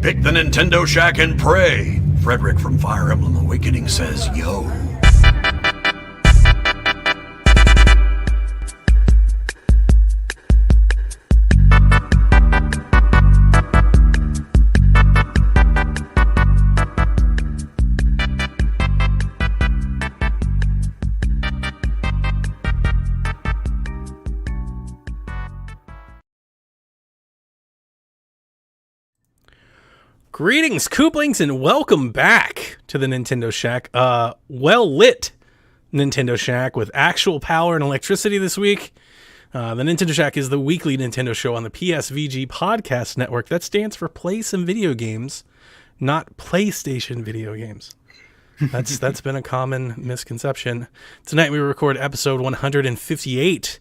Pick the Nintendo Shack and pray. Frederick from Fire Emblem Awakening says, yo. Greetings, Kooplings, and welcome back to the Nintendo Shack. Well-lit Nintendo Shack with actual power and electricity this week. The Nintendo Shack is the weekly Nintendo show on the PSVG podcast network. That stands for Play Some Video Games, not PlayStation Video Games. That's been a common misconception. Tonight we record episode 158,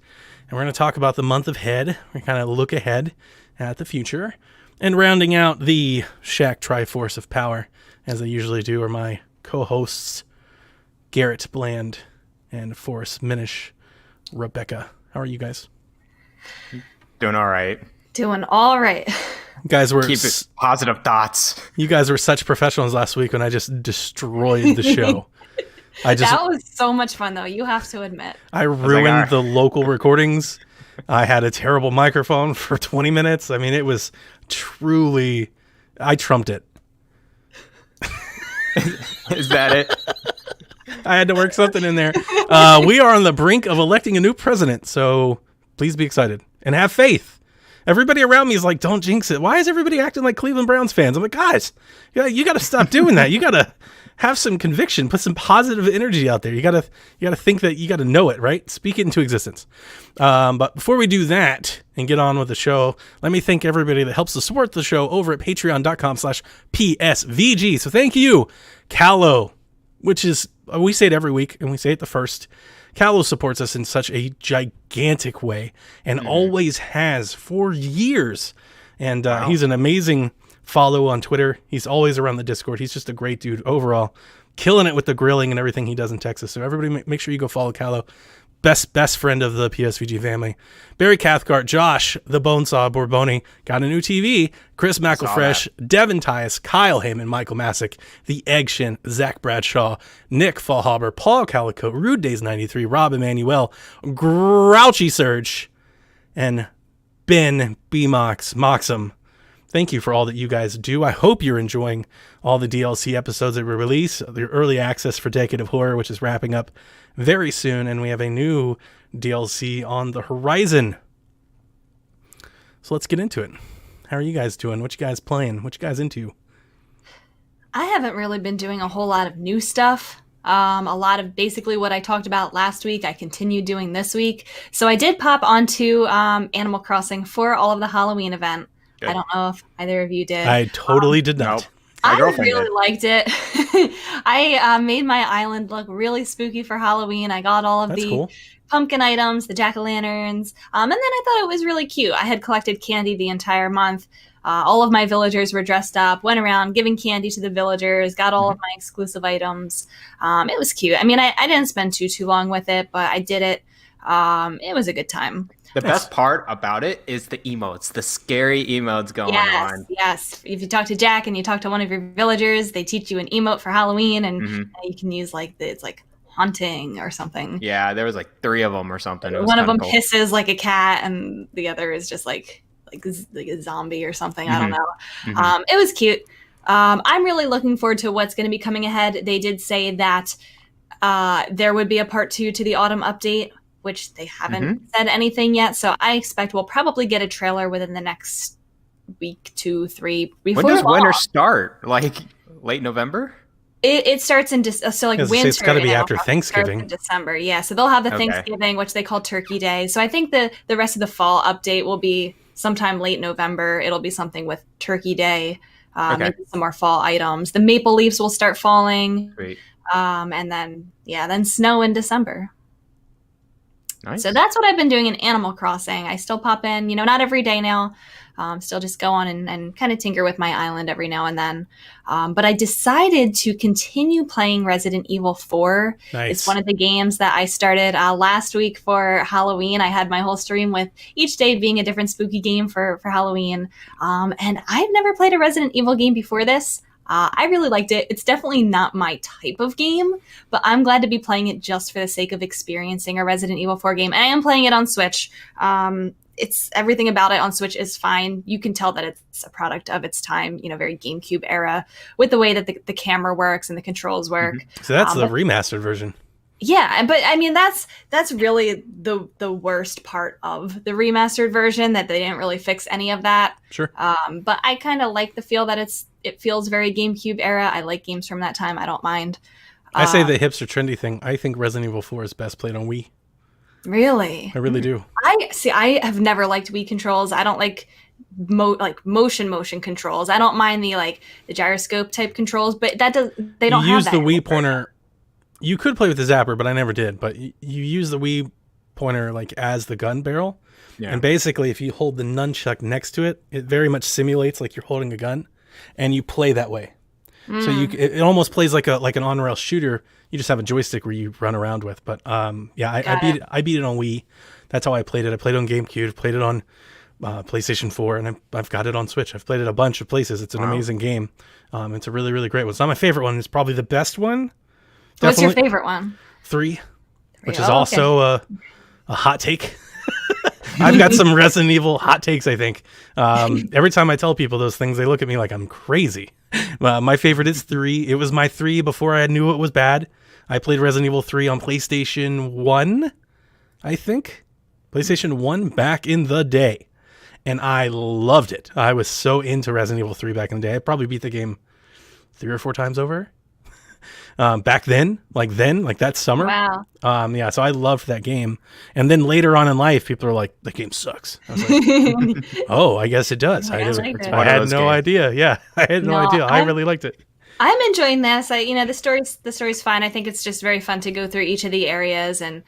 and we're going to talk about the month ahead. We're kind of look ahead at the future. And rounding out the Shack Triforce of Power, as I usually do, are my co-hosts, Garrett Bland and Forrest Minish. Rebecca, how are you guys? Doing all right. Doing all right. Guys were Keep it positive thoughts. You guys were such professionals last week when I just destroyed the show. That was so much fun, though. You have to admit. I ruined the local recordings. I had a terrible microphone for 20 minutes. I mean, it was truly... I trumped it. Is that it? I had to work something in there. We are on the brink of electing a new president, so please be excited and have faith. Everybody around me is like, don't jinx it. Why is everybody acting like Cleveland Browns fans? I'm like, guys, you got to stop doing that. You got to have some conviction, put some positive energy out there. You got to think that you got to know it, right? Speak it into existence. But before we do that and get on with the show, let me thank everybody that helps to support the show over at patreon.com/PSVG. So thank you, Callow, which is, we say it every week and we say it the first. Callow supports us in such a gigantic way and always has for years. And Wow. He's an amazing follow on Twitter. He's always around the Discord. He's just a great dude overall, killing it with the grilling and everything he does in Texas. So everybody make sure you go follow Callow. Best friend of the PSVG family. Barry Cathcart, Josh, the Bonesaw Borboni, got a new TV. Chris McElfresh, Devin Tyus, Kyle Heyman, Michael Masick, The Egg Shin, Zach Bradshaw, Nick Fallhaber, Paul Calico, Rude Days 93, Rob Emanuel, Grouchy Surge, and Ben B-Mox, Moxum. Thank you for all that you guys do. I hope you're enjoying all the DLC episodes that we release, the early access for Decade of Horror, which is wrapping up very soon, and we have a new DLC on the horizon. So let's get into it. How are you guys doing? What you guys playing? What you guys into? I haven't really been doing a whole lot of new stuff. A lot of basically what I talked about last week, I continued doing this week. So I did pop onto Animal Crossing for all of the Halloween event. Good. I don't know if either of you did. I totally did not. Nope. I really liked it. I made my island look really spooky for Halloween. I got all of the pumpkin items, the jack-o'-lanterns, and then I thought it was really cute. I had collected candy the entire month. All of my villagers were dressed up, went around giving candy to the villagers, got all of my exclusive items. It was cute. I mean, I didn't spend too long with it, but I did it. It was a good time. The best part about it is the emotes, the scary emotes going on. Yes. If you talk to Jack and you talk to one of your villagers, they teach you an emote for Halloween, and you can use it's like haunting or something. Yeah, there was like 3 of them or something. One of them hisses like a cat, and the other is just like a zombie or something. I don't know. It was cute. I'm really looking forward to what's going to be coming ahead. They did say that there would be a part 2 to the autumn update, which they haven't said anything yet. So I expect we'll probably get a trailer within the next week, 2, 3. When does winter start? Like late November? It starts in so like winter. It's got to be after Thanksgiving. In December, yeah. So they'll have the Thanksgiving, which they call Turkey Day. So I think the rest of the fall update will be sometime late November. It'll be something with Turkey Day, maybe some more fall items. The maple leaves will start falling. Great. And then snow in December. Nice. So that's what I've been doing in Animal Crossing. I still pop in, not every day now. Still just go on and kind of tinker with my island every now and then. But I decided to continue playing Resident Evil 4. Nice. It's one of the games that I started last week for Halloween. I had my whole stream with each day being a different spooky game for Halloween. And I've never played a Resident Evil game before this. I really liked it. It's definitely not my type of game, but I'm glad to be playing it just for the sake of experiencing a Resident Evil 4 game. And I am playing it on Switch. It's everything about it on Switch is fine. You can tell that it's a product of its time, very GameCube era with the way that the camera works and the controls work. So that's the remastered version. Yeah, but I mean that's really the worst part of the remastered version, that they didn't really fix any of that. Sure. But I kind of like the feel that it feels very GameCube era. I like games from that time. I don't mind. I say the hipster trendy thing. I think Resident Evil 4 is best played on Wii. Really? I really do. I have never liked Wii controls. I don't like motion controls. I don't mind the gyroscope type controls, but they don't you have use that the Wii pointer. You could play with the zapper, but I never did. But you use the Wii pointer as the gun barrel. Yeah. And basically, if you hold the nunchuck next to it, it very much simulates like you're holding a gun, and you play that way. So it almost plays like an on-rail shooter. You just have a joystick where you run around with. But I beat it on Wii. That's how I played it. I played it on GameCube, played it on PlayStation 4, and I've got it on Switch. I've played it a bunch of places. It's an amazing game. It's a really, really great one. It's not my favorite one. It's probably the best one. What's your favorite one? 3, which is also a hot take. I've got some Resident Evil hot takes, I think. Every time I tell people those things, they look at me like I'm crazy. My favorite is 3. It was my 3 before I knew it was bad. I played Resident Evil 3 on PlayStation 1, I think. PlayStation 1 back in the day. And I loved it. I was so into Resident Evil 3 back in the day. I probably beat the game 3 or 4 times over. Back then, like that summer. Wow. So I loved that game. And then later on in life, people are like, "That game sucks." I was like, "Oh, I guess it does." I had no idea. Yeah, I had no idea. I really liked it. I'm enjoying this. The story's fine. I think it's just very fun to go through each of the areas and,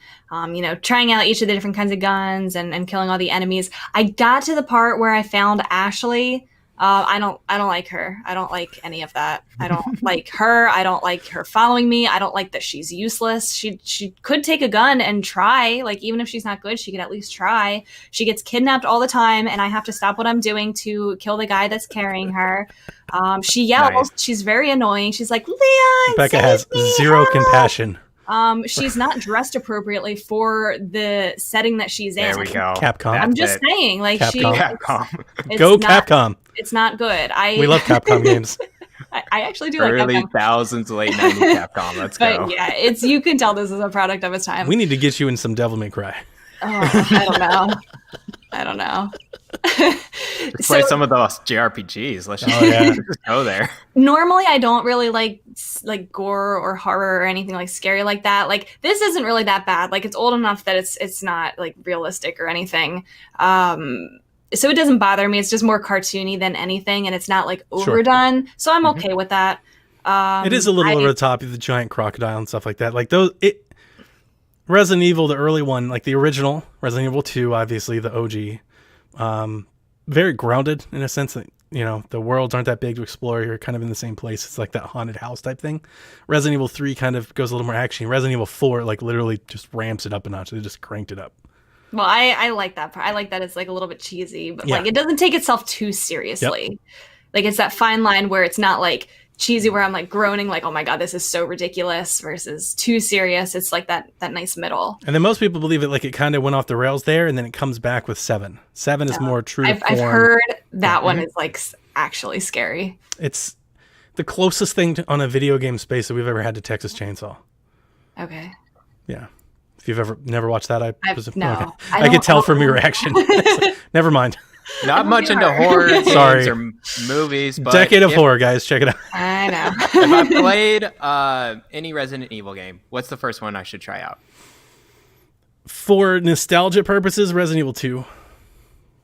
trying out each of the different kinds of guns and killing all the enemies. I got to the part where I found Ashley. I don't like her. I don't like any of that. I don't like her. I don't like her following me. I don't like that she's useless. She could take a gun and try. Even if she's not good, she could at least try. She gets kidnapped all the time, and I have to stop what I'm doing to kill the guy that's carrying her. She yells. Nice. She's very annoying. She's like, "Leon, Becca has zero compassion. She's not dressed appropriately for the setting that she's in. There we go. Capcom. I'm just saying, Capcom. Go Capcom. It's not good. We love Capcom games. I actually do Early like Capcom. thousands, late 90s Capcom. Let's go. But yeah, you can tell this is a product of its time. We need to get you in some Devil May Cry. Oh, I don't know. Let's play some of those JRPGs. Let's just go there. Normally, I don't really like gore or horror or anything scary like that. This isn't really that bad. It's old enough that it's not realistic or anything. So it doesn't bother me. It's just more cartoony than anything, and it's not overdone. Sure. So I'm okay with that. It is a little over the top of the giant crocodile and stuff like that. Resident Evil, the early one, the original, Resident Evil 2, obviously the OG, very grounded in a sense that, the worlds aren't that big to explore. You're kind of in the same place. It's like that haunted house type thing. Resident Evil 3 kind of goes a little more action. Resident Evil 4, literally just ramps it up a notch. They just cranked it up. Well, I like that part. I like that it's a little bit cheesy, but it doesn't take itself too seriously. Yep. It's that fine line where it's not cheesy where I'm groaning oh my god, this is so ridiculous, versus too serious. It's that nice middle. And then most people believe it it kind of went off the rails there, and then it comes back with 7. 7 is more true to form. I've heard that one is actually scary. It's the closest thing on a video game space that we've ever had to Texas Chainsaw. Okay. Yeah. If you've never watched that, no. I could tell from your reaction. Never mind. Not much into horror games or movies, but Decade of Horror, guys, check it out. I know. If I played any Resident Evil game, what's the first one I should try out? For nostalgia purposes, Resident Evil 2.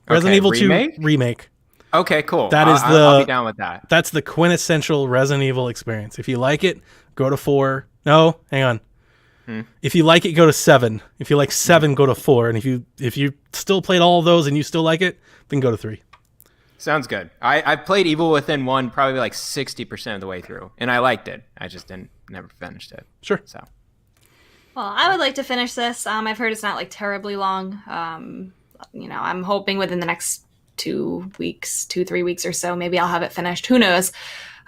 Resident Evil 2 remake. Okay, cool. That is I'll be down with that. That's the quintessential Resident Evil experience. If you like it, go to 4. No, hang on. If you like it, go to 7. If you like 7, go to 4. And if you still played all of those and you still like it, then go to 3. Sounds good. I played Evil Within 1 probably like 60% of the way through, and I liked it. I just never finished it. Sure. So. Well, I would like to finish this. I've heard it's not like terribly long. I'm hoping within the next 3 weeks or so, maybe I'll have it finished. Who knows?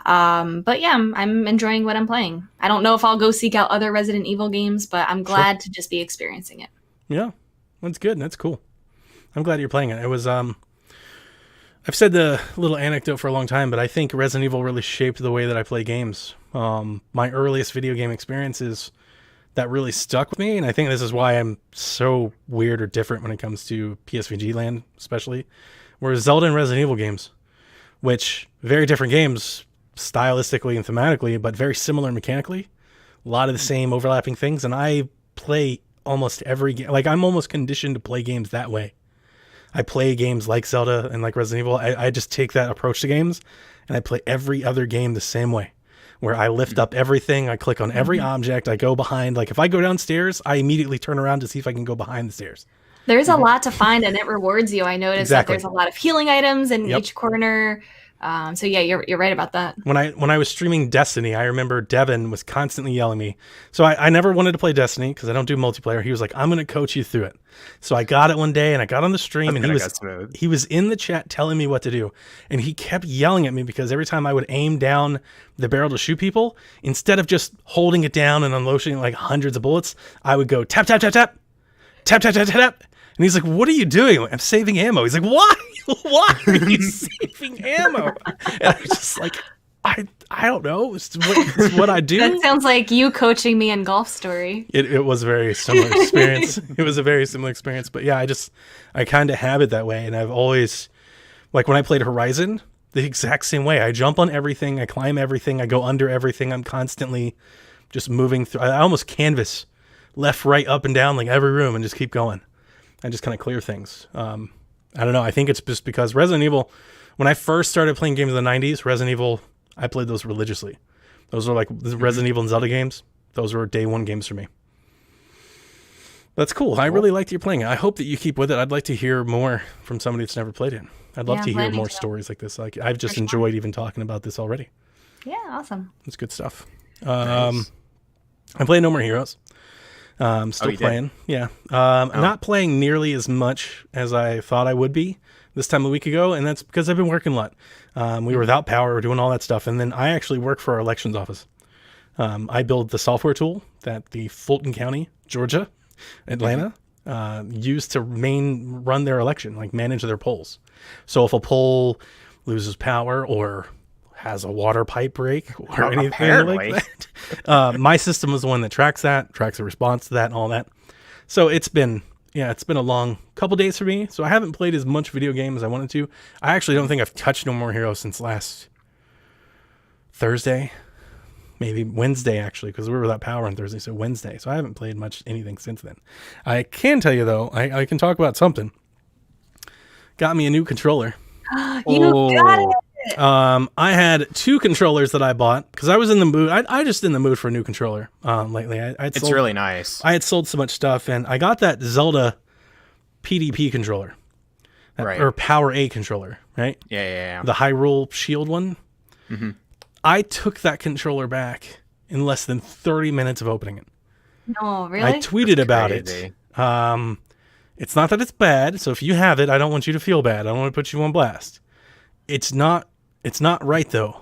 But yeah, I'm enjoying what I'm playing. I don't know if I'll go seek out other Resident Evil games, but I'm glad to just be experiencing it. Yeah, that's good. That's cool. I'm glad you're playing it. It was, I've said the little anecdote for a long time, but I think Resident Evil really shaped the way that I play games. My earliest video game experiences that really stuck with me, and I think this is why I'm so weird or different when it comes to PSVG land, especially, were Zelda and Resident Evil games, which very different games stylistically and thematically, but very similar mechanically. A lot of the same overlapping things, and I play almost every game. Like, I'm almost conditioned to play games that way. I play games like Zelda and like Resident Evil. I just take that approach to games, and I play every other game the same way, where I lift up everything, I click on every object, I go behind. Like, if I go downstairs, I immediately turn around to see if I can go behind the stairs. There's a lot to find, and it rewards you. I noticed that there's a lot of healing items in each corner. So yeah, you're right about that. When I was streaming Destiny, I remember Devin was constantly yelling at me. So I never wanted to play Destiny because I don't do multiplayer. He was like, I'm going to coach you through it. So I got it one day and I got on the stream and he was in the chat telling me what to do. And he kept yelling at me because every time I would aim down the barrel to shoot people, instead of just holding it down and unloading like hundreds of bullets, I would go tap, tap, tap, tap, tap, tap, tap, tap, tap. And he's like, what are you doing? I'm like, I'm saving ammo. He's like, why? Why are you saving ammo? And I was just like, I don't know. It's what I do. That sounds like you coaching me in Golf Story. It was a very similar experience. It was a very similar experience. But yeah, I kind of have it that way. And I've always, like when I played Horizon, the exact same way. I jump on everything. I climb everything. I go under everything. I'm constantly just moving through. I almost canvas left, right, up, and down like every room and just keep going. I just kind of clear things. I don't know. I think it's just because Resident Evil, when I first started playing games in the 90s, Resident Evil, I played those religiously. Those were like the Resident Evil and Zelda games. Those were day one games for me. That's cool. I really like that you're playing it. I hope that you keep with it. I'd like to hear more from somebody that's never played it. I'd love to hear more stories like this. Like, I've just enjoyed even talking about this already. Yeah, awesome. It's good stuff. Nice. I'm playing No More Heroes. Still playing. Yeah. Not playing nearly as much as I thought I would be this time a week ago, and that's because I've been working a lot. We were without power, we're doing all that stuff, and then I actually work for our elections office. I build the software tool that the Fulton County, Georgia, Atlanta, use to run their election, like manage their polls. So if a poll loses power or has a water pipe break or anything like that, my system is the one that tracks the response to that and all that. So it's been a long couple days for me. So I haven't played as much video game as I wanted to. I actually don't think I've touched No More Heroes since last Thursday, maybe Wednesday actually, because we were without power on Thursday. So Wednesday. So I haven't played much anything since then. I can tell you though, I can talk about something. Got me a new controller. You got it. I had 2 controllers that I bought because I was in the mood. I just in the mood for a new controller lately. It's really nice. I had sold so much stuff, and I got that Zelda PDP controller, or Power A controller, right? Yeah. The Hyrule Shield one. Mm-hmm. I took that controller back in less than 30 minutes of opening it. No, really? I tweeted about it. It's not that it's bad, so if you have it, I don't want you to feel bad. I don't want to put you on blast. It's not right though.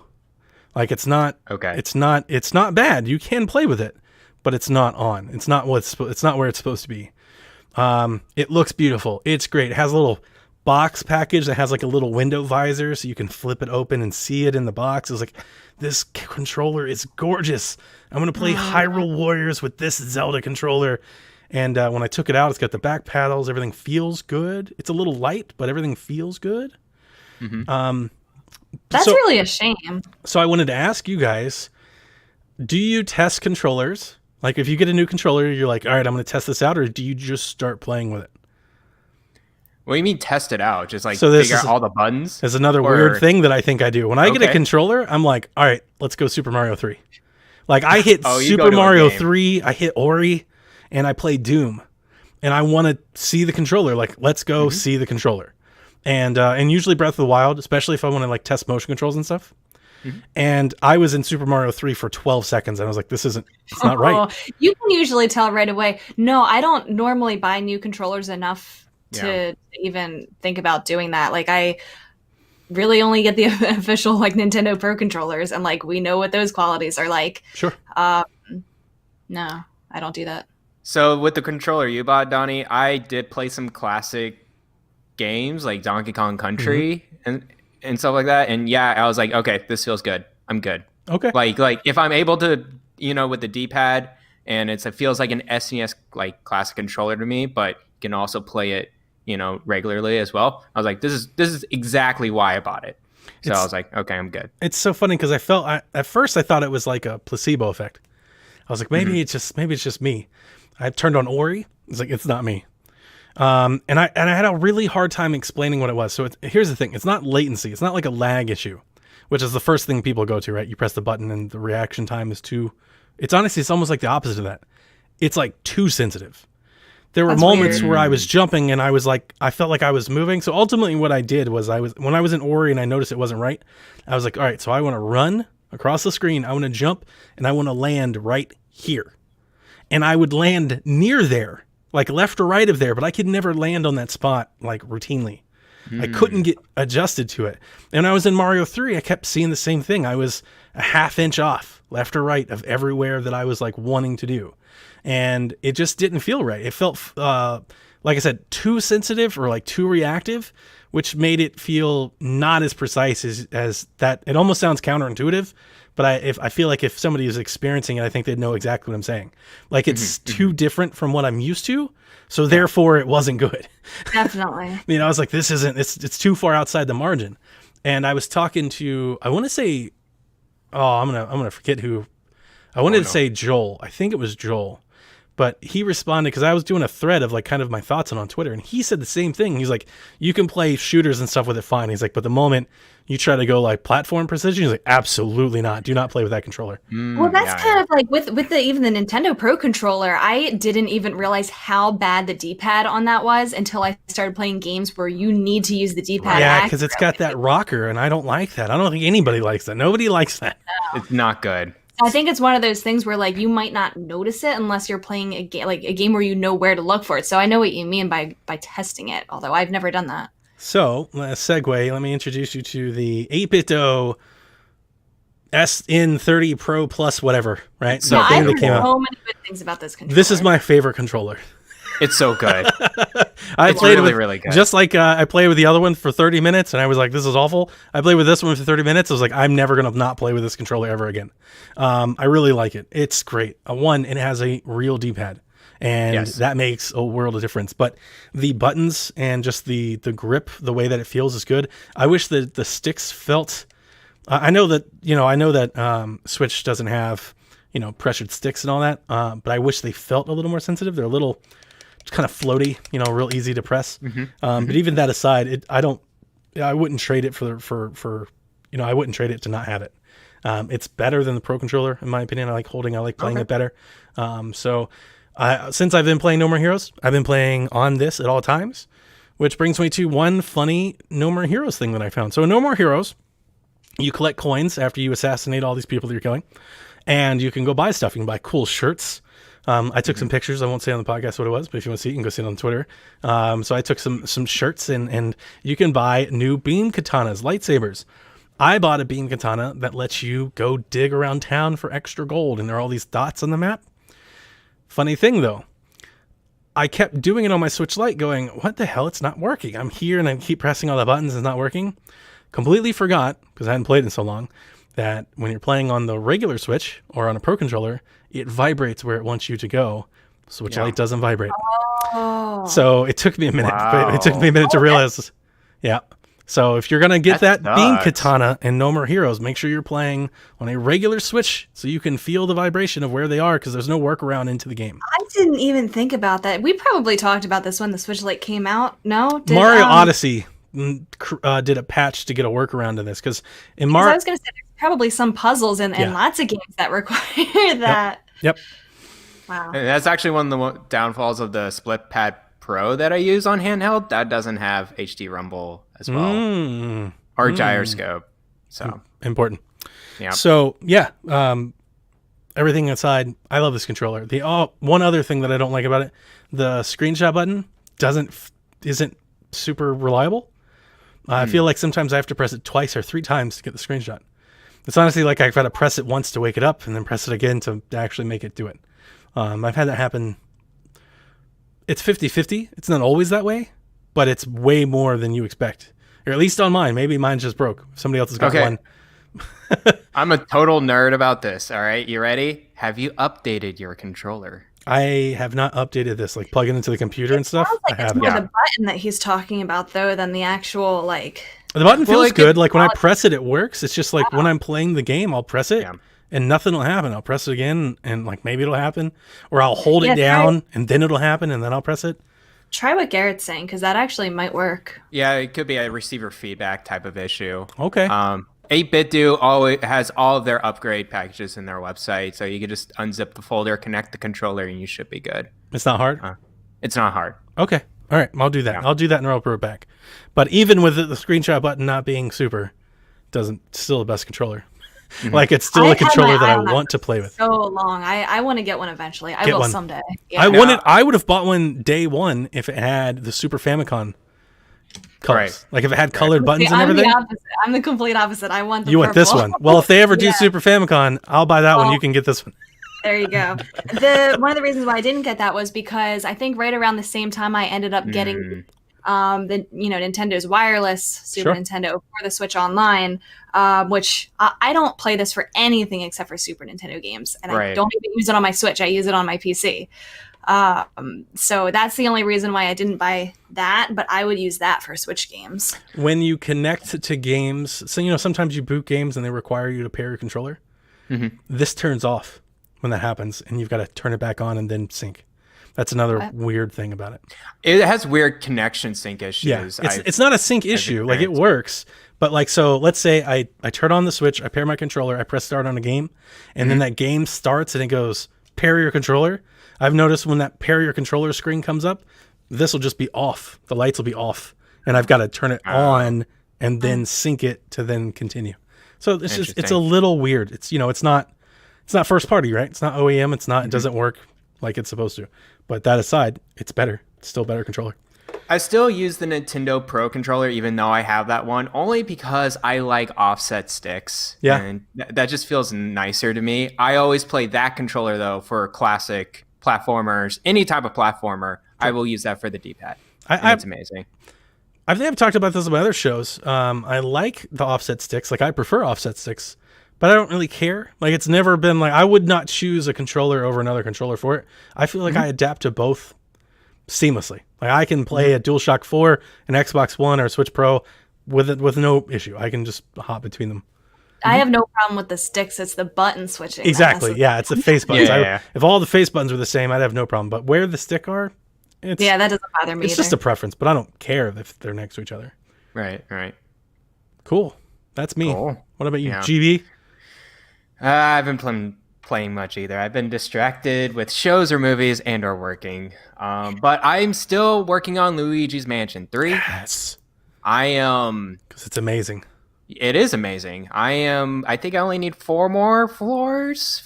Like it's not bad. You can play with it, but it's not on. It's not where it's supposed to be. It looks beautiful. It's great. It has a little box package that has like a little window visor so you can flip it open and see it in the box. It's like, this controller is gorgeous. I'm going to play Hyrule Warriors with this Zelda controller. And when I took it out, it's got the back paddles. Everything feels good. It's a little light, but everything feels good. Mm-hmm. That's really a shame. So I wanted to ask you guys, do you test controllers? Like if you get a new controller, you're like, all right, I'm going to test this out, or do you just start playing with it? What do you mean test it out? Just like figure out all the buttons? There's another weird thing that I think I do. When I get a controller, I'm like, all right, let's go Super Mario 3. Like I hit Oh, you Super go to a Mario game. 3, I hit Ori, and I play Doom. And I want to see the controller. Like, let's go see the controller. And usually Breath of the Wild, especially if I want to like test motion controls and stuff. And I was in Super Mario 3 for 12 seconds, and I was like, it's not right. You can usually tell right away. No, I don't normally buy new controllers enough to even think about doing that. Like, I really only get the official like Nintendo Pro controllers, and like we know what those qualities are like. Sure. No, I don't do that. So with the controller you bought, Donnie, I did play some classic games like Donkey Kong Country and stuff like that. And yeah, I was like, okay, this feels good. I'm good. Okay. Like if I'm able to, with the D-pad, and it feels like an SNES like classic controller to me, but you can also play it, regularly as well. I was like, this is exactly why I bought it. So I was like, okay, I'm good. It's so funny because at first I thought it was like a placebo effect. I was like, maybe it's just me. I turned on Ori. It's like, it's not me. And I had a really hard time explaining what it was. So here's the thing. It's not latency. It's not like a lag issue, which is the first thing people go to, right? You press the button and the reaction time is it's almost like the opposite of that. It's like too sensitive. There were moments where I was jumping and I felt like I was moving. So ultimately what I did was when I was in Ori and I noticed it wasn't right, I was like, all right, so I want to run across the screen. I want to jump and I want to land right here. And I would land near there, like left or right of there, but I could never land on that spot like routinely. I couldn't get adjusted to it. And I was in Mario 3, I kept seeing the same thing. I was a half inch off, left or right of everywhere that I was like wanting to do. And it just didn't feel right. It felt, like I said, too sensitive or like too reactive, which made it feel not as precise as that. It almost sounds counterintuitive, but I feel like if somebody is experiencing it, I think they'd know exactly what I'm saying. Like it's too different from what I'm used to. So therefore it wasn't good. Definitely. I was like, it's too far outside the margin. And I was talking to, I want to say, I'm going to forget who. I wanted to say Joel. I think it was Joel. But he responded because I was doing a thread of like kind of my thoughts on Twitter, and he said the same thing. He's like, you can play shooters and stuff with it fine. He's like, but the moment you try to go like platform precision, he's like, absolutely not. Do not play with that controller. Well, that's kind of like with even the Nintendo Pro controller. I didn't even realize how bad the D-pad on that was until I started playing games where you need to use the D-pad. Yeah, because it's got that rocker, and I don't like that. I don't think anybody likes that. Nobody likes that. It's not good. I think it's one of those things where like you might not notice it unless you're playing a game where you know where to look for it. So I know what you mean by testing it, although I've never done that. So, segue, let me introduce you to the 8BitDo Sn30 Pro Plus whatever, right? So I've heard so many good things about this controller. This is my favorite controller. It's so good. I it's played really, with, really good. Just like I played with the other one for 30 minutes, and I was like, this is awful. I played with this one for 30 minutes. I was like, I'm never going to not play with this controller ever again. I really like it. It's great. It has a real D-pad, and that makes a world of difference. But the buttons and just the grip, the way that it feels is good. I wish that the sticks felt... I know that Switch doesn't have, pressured sticks and all that, but I wish they felt a little more sensitive. They're a little... kind of floaty, real easy to press. But even that aside, I wouldn't trade it I wouldn't trade it to not have it. It's better than the Pro controller, in my opinion. I like playing it better. Since I've been playing No More Heroes, I've been playing on this at all times, which brings me to one funny No More Heroes thing that I found. So in No More Heroes, you collect coins after you assassinate all these people that you're killing, and you can go buy stuff. You can buy cool shirts. I took some pictures. I won't say on the podcast what it was, but if you want to see it, you can go see it on Twitter. So I took some shirts, and you can buy new beam katanas, lightsabers. I bought a beam katana that lets you go dig around town for extra gold, and there are all these dots on the map. Funny thing, though, I kept doing it on my Switch Lite going, what the hell? It's not working. I'm here, and I keep pressing all the buttons. It's not working. Completely forgot, because I hadn't played in so long, that when you're playing on the regular Switch or on a Pro controller, it vibrates where it wants you to go. Switch Lite doesn't vibrate. Oh. So it took me a minute. Wow. It took me a minute to realize. Yeah. So if you're going to get that beam katana and No More Heroes, make sure you're playing on a regular Switch so you can feel the vibration of where they are, because there's no workaround into the game. I didn't even think about that. We probably talked about this when the Switch Lite came out. No? Mario Odyssey did a patch to get a workaround to this, because in Mario... I was going to say, there's probably some puzzles and lots of games that require that. Yep. Wow. And that's actually one of the downfalls of the Split Pad Pro that I use on handheld. That doesn't have HD rumble as well, or gyroscope. So important. Yeah. So yeah, everything aside, I love this controller. The one other thing that I don't like about it, the screenshot button isn't super reliable. I feel like sometimes I have to press it twice or 3 times to get the screenshot. It's honestly like I've got to press it once to wake it up and then press it again to actually make it do it. I've had that happen. It's 50-50. It's not always that way, but it's way more than you expect. Or at least on mine. Maybe mine's just broke. Somebody else has got one. I'm a total nerd about this. All right, you ready? Have you updated your controller? I have not updated this, like plug it into the computer and stuff. Sounds like it's more the button that he's talking about, though, than the actual, like... The button feels good. Like, when I press it, it works. It's just like when I'm playing the game, I'll press it, and nothing will happen. I'll press it again, and like maybe it'll happen. Or I'll hold it down, and then it'll happen, and then I'll press it. Try what Garrett's saying, because that actually might work. Yeah, it could be a receiver feedback type of issue. Okay. 8BitDo always has all of their upgrade packages in their website, so you can just unzip the folder, connect the controller, and you should be good. It's not hard? It's not hard. Okay. All right, I'll do that. I'll do that and I'll put it back. But even with the screenshot button not being super, still the best controller. Like, it's still a controller that I want to play with. So long. I want to get one eventually. I will someday. Yeah. I would have bought one day one if it had the Super Famicom colors. Like if it had colored buttons and everything. I'm the complete opposite. I want the You want this one. Well, if they ever do Super Famicom, I'll buy that one. You can get this one. There you go. One of the reasons why I didn't get that was because I think right around the same time I ended up getting Nintendo's wireless Super Nintendo for the Switch Online, which I don't play this for anything except for Super Nintendo games, and I don't even use it on my Switch. I use it on my PC. So that's the only reason why I didn't buy that, but I would use that for Switch games. When you connect to games, so sometimes you boot games and they require you to pair your controller. This turns off when that happens, and you've got to turn it back on and then sync. That's another weird thing about it. It has weird connection sync issues. Yeah, it's not a sync issue. Like, it works. But like, so let's say I turn on the Switch, I pair my controller, I press start on a game, and then that game starts and it goes, pair your controller. I've noticed when that pair your controller screen comes up, this will just be off. The lights will be off. And I've got to turn it on and then sync it to then continue. So it's a little weird. It's not first party, right? It's not OEM. It doesn't work like it's supposed to. But that aside, it's better. It's still a better controller. I still use the Nintendo Pro controller, even though I have that one, only because I like offset sticks. Yeah. And that just feels nicer to me. I always play that controller, though, for classic platformers. Any type of platformer, I will use that for the D-pad. It's amazing. I think I've talked about this on my other shows. I like the offset sticks. Like, I prefer offset sticks, but I don't really care. Like, it's never been like, I would not choose a controller over another controller for it. I feel like I adapt to both seamlessly. Like, I can play a DualShock 4, an Xbox One, or a Switch Pro with no issue. I can just hop between them. I have no problem with the sticks. It's the button switching. Exactly. Yeah, it's the face buttons. If all the face buttons were the same, I'd have no problem. But where the stick are, that doesn't bother me. It's just a preference, but I don't care if they're next to each other. Right. Cool. That's me. Cool. What about you, GB? I haven't been playing much either. I've been distracted with shows or movies and or working. But I'm still working on Luigi's Mansion 3. Yes. I am. Because it's amazing. It is amazing. I think I only need 5 more floors.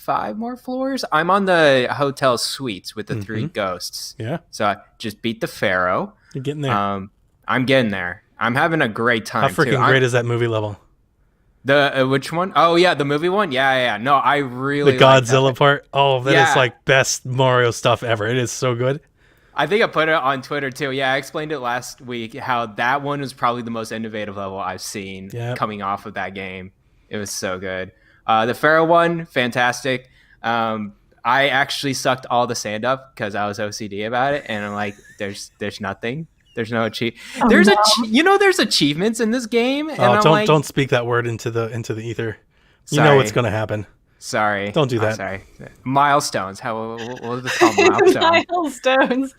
I'm on the hotel suites with the 3 ghosts. Yeah. So I just beat the Pharaoh. You're getting there. I'm getting there. I'm having a great time. How freaking great is that movie level? The which one? Oh yeah, the movie one. Yeah. No, I really the Godzilla part. Oh, that is like best Mario stuff ever. It is so good. I think I put it on Twitter too. Yeah, I explained it last week how that one was probably the most innovative level I've seen coming off of that game. It was so good. The Pharaoh one, fantastic. I actually sucked all the sand up because I was OCD about it, and I'm like, there's nothing. There's no achievement. There's achievements in this game. And don't speak that word into the ether. You know what's going to happen. Sorry. Don't do that. Sorry. Milestones. What was it called? Milestones.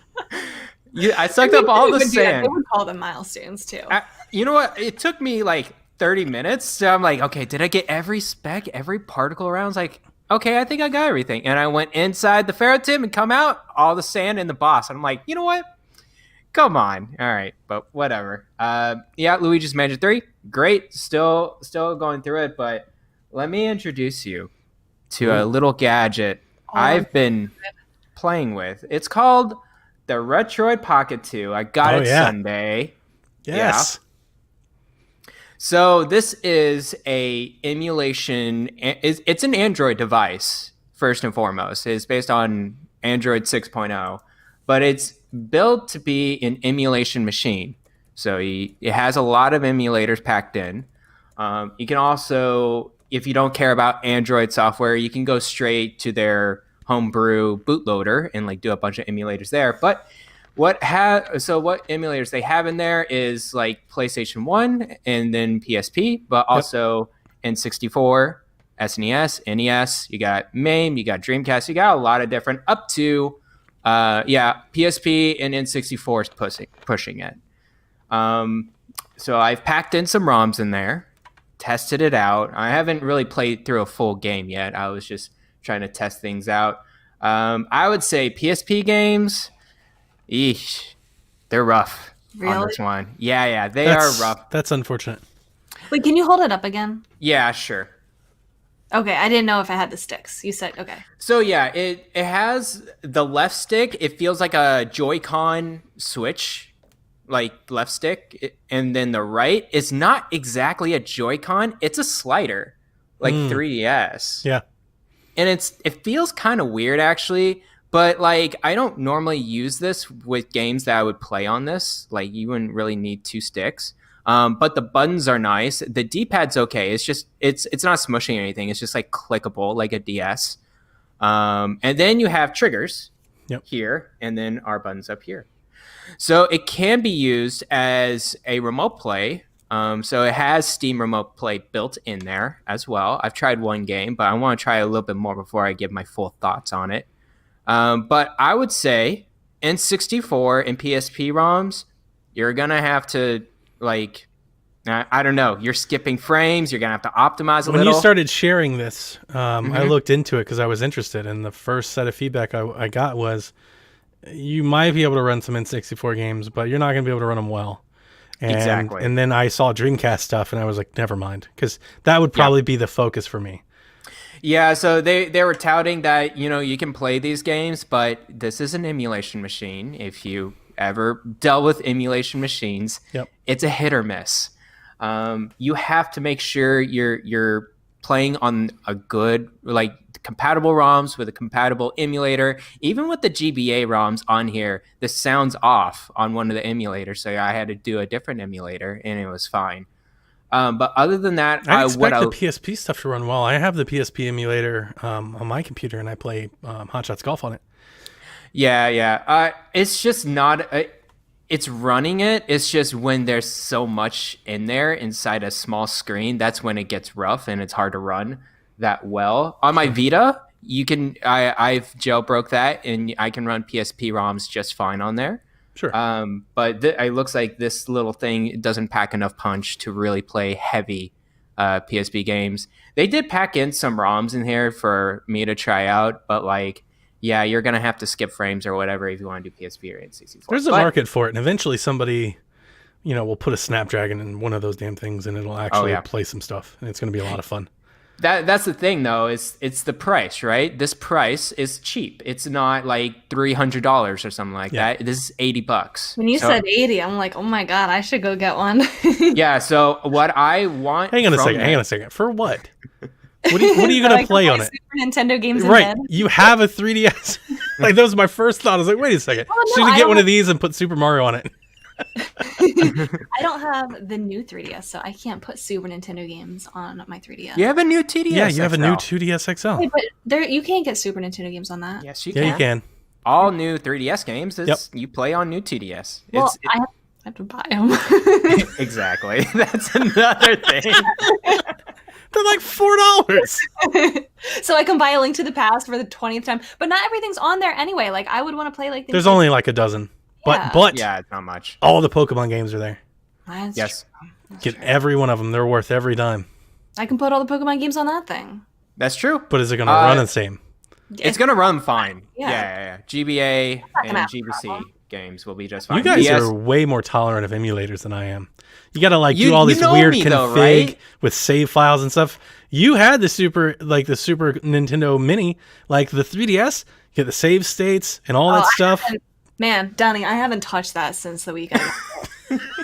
I sucked up all the sand. They would call them milestones too. You know what? It took me like 30 minutes. So I'm like, okay, did I get every spec, every particle around? I was like, okay, I think I got everything. And I went inside the ferrotim and come out, all the sand and the boss. And I'm like, you know what? Come on. All right, but whatever. Yeah, Luigi's Mansion 3, great. Still going through it, but let me introduce you to a little gadget I've been playing with. It's called the Retroid Pocket 2. I got it Sunday. Yes. Yeah. So this is a emulation. It's an Android device, first and foremost. It's based on Android 6.0, but it's built to be an emulation machine. So it has a lot of emulators packed in. You can also, if you don't care about Android software, you can go straight to their homebrew bootloader and like do a bunch of emulators there. But what emulators they have in there is like PlayStation 1 and then PSP, but also N64, SNES, NES. You got MAME, you got Dreamcast, you got a lot of different up to PSP and N64 is pushing it. So I've packed in some ROMs in there, tested it out. I haven't really played through a full game yet. I was just trying to test things out. I would say PSP games, they're rough on this one. Yeah, they are rough. That's unfortunate. Wait, can you hold it up again? Yeah, sure. Okay, I didn't know if I had the sticks. You said, okay. So yeah, it has the left stick. It feels like a Joy-Con Switch, like left stick. And then the right is not exactly a Joy-Con. It's a slider, like 3DS. Yeah. And it feels kind of weird, actually. But like, I don't normally use this with games that I would play on this. Like, you wouldn't really need two sticks. But the buttons are nice. The D-pad's okay. It's just it's not smushing or anything. It's just like clickable, like a DS. And then you have triggers here, and then our buttons up here. So it can be used as a remote play. So it has Steam Remote Play built in there as well. I've tried one game, but I want to try a little bit more before I give my full thoughts on it. But I would say N64 and PSP ROMs, you're going to have to, like, I don't know, you're skipping frames. You're going to have to optimize a little. When you started sharing this, I looked into it because I was interested. And the first set of feedback I got was you might be able to run some N64 games, but you're not going to be able to run them well. Exactly. And then I saw Dreamcast stuff, and I was like, never mind, because that would probably be the focus for me. Yeah, so they were touting that, you can play these games, but this is an emulation machine. If you ever dealt with emulation machines, it's a hit or miss. You have to make sure you're playing on a good, like, compatible ROMs with a compatible emulator. Even with the GBA ROMs on here, the sound's off on one of the emulators, so I had to do a different emulator, and it was fine. But other than that, I expect the PSP stuff to run well. I have the PSP emulator on my computer, and I play Hot Shots Golf on it. Yeah. It's just not... it's running it. It's just when there's so much in there inside a small screen, that's when it gets rough, and it's hard to run that well. On my Vita, I've jailbroke that, and I can run PSP ROMs just fine on there. Sure. But it looks like this little thing doesn't pack enough punch to really play heavy PSP games. They did pack in some ROMs in here for me to try out, but like, yeah, you're going to have to skip frames or whatever if you want to do PSP or N64. There's a market for it, and eventually somebody, will put a Snapdragon in one of those damn things, and it'll actually play some stuff, and it's going to be a lot of fun. That's the thing, though, is it's the price, right? This price is cheap. It's not like $300 or something like that. This is $80. When you said 80, I'm like, oh my God, I should go get one. Yeah, so what I want... Hang on a second. For what? What are you going to play on it? Super Nintendo games in right. bed? You have a 3DS. Like, that was my first thought. I was like, wait a second. Should we get one of these and put Super Mario on it? I don't have the new 3DS, so I can't put Super Nintendo games on my 3DS. You have a new 2DS. Yeah, you have a new 2DS XL. Wait, but you can't get Super Nintendo games on that. Yes, you can. Yeah, you can. All new 3DS games you play on new 2DS. Well, I have to buy them. Exactly. That's another thing. They're like $4. So I can buy A Link to the Past for the 20th time, but not everything's on there anyway. Like, I would want to play like... There's only like a dozen. But yeah, it's not much. All the Pokemon games are there. That's yes. true. Get every one of them. They're worth every dime. I can put all the Pokemon games on that thing. That's true. But is it going to run the same? It's going to run fine. Yeah. Yeah. GBA and GBC games will be just fine. You guys are way more tolerant of emulators than I am. You got to do all this weird config right? with save files and stuff. You had the Super Nintendo Mini, like the 3DS, you get the save states and all that stuff. Man, Donnie, I haven't touched that since the weekend.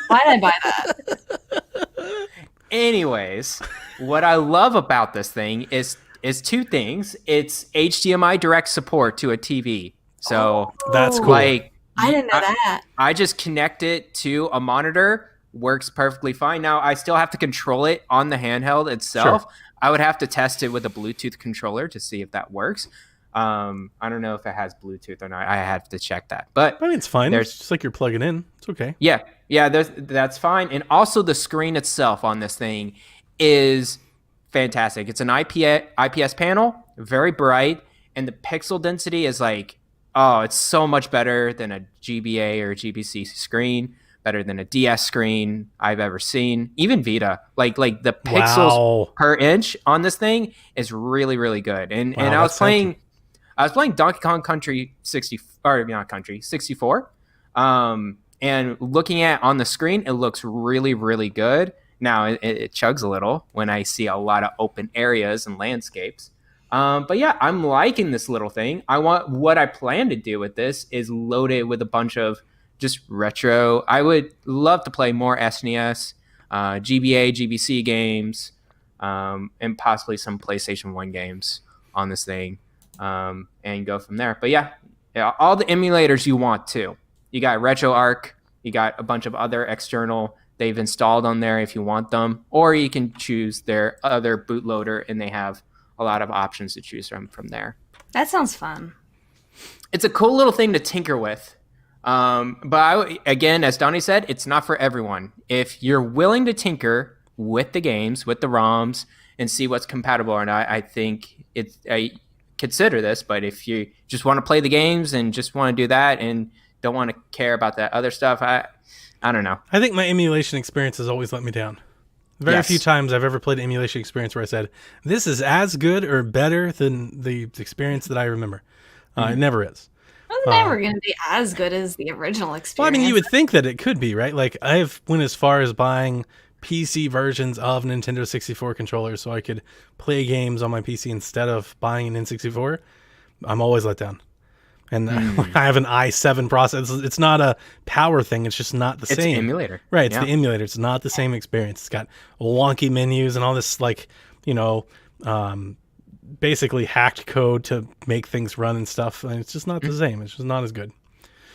Why did I buy that? Anyways, what I love about this thing is two things. It's HDMI direct support to a TV. So that's cool. Like, I didn't know that. I just connect it to a monitor. Works perfectly fine. Now, I still have to control it on the handheld itself. Sure. I would have to test it with a Bluetooth controller to see if that works. I don't know if it has Bluetooth or not. I have to check that. But I mean, it's fine. It's just like you're plugging in. It's okay. Yeah, that's fine. And also the screen itself on this thing is fantastic. It's an IPS panel, very bright, and the pixel density is like, it's so much better than a GBA or a GBC screen. Better than a DS screen I've ever seen. Even Vita, like the pixels per inch on this thing is really, really good. And I was playing Donkey Kong Country 64. And looking at on the screen, it looks really, really good. Now it chugs a little when I see a lot of open areas and landscapes. But yeah, I'm liking this little thing. What I plan to do with this is load it with a bunch of just retro. I would love to play more SNES, GBA, GBC games, and possibly some PlayStation 1 games on this thing, and go from there. But yeah, all the emulators you want too. You got RetroArch, you got a bunch of other external they've installed on there if you want them, or you can choose their other bootloader, and they have a lot of options to choose from there. That sounds fun. It's a cool little thing to tinker with. But again, as Donnie said, it's not for everyone. If you're willing to tinker with the games, with the ROMs, and see what's compatible or not, I think I consider this. But if you just want to play the games and just want to do that and don't want to care about that other stuff, I don't know. I think my emulation experience has always let me down. Very few times I've ever played an emulation experience where I said, this is as good or better than the experience that I remember. It never is. It's never going to be as good as the original experience. Well, I mean, you would think that it could be, right? Like, I've went as far as buying PC versions of Nintendo 64 controllers so I could play games on my PC instead of buying an N64. I'm always let down. And I have an i7 processor. It's not a power thing. It's just not the same. It's an emulator. Right, it's the emulator. It's not the same experience. It's got wonky menus and all this, like, basically hacked code to make things run and stuff. And it's just not the same. It's just not as good.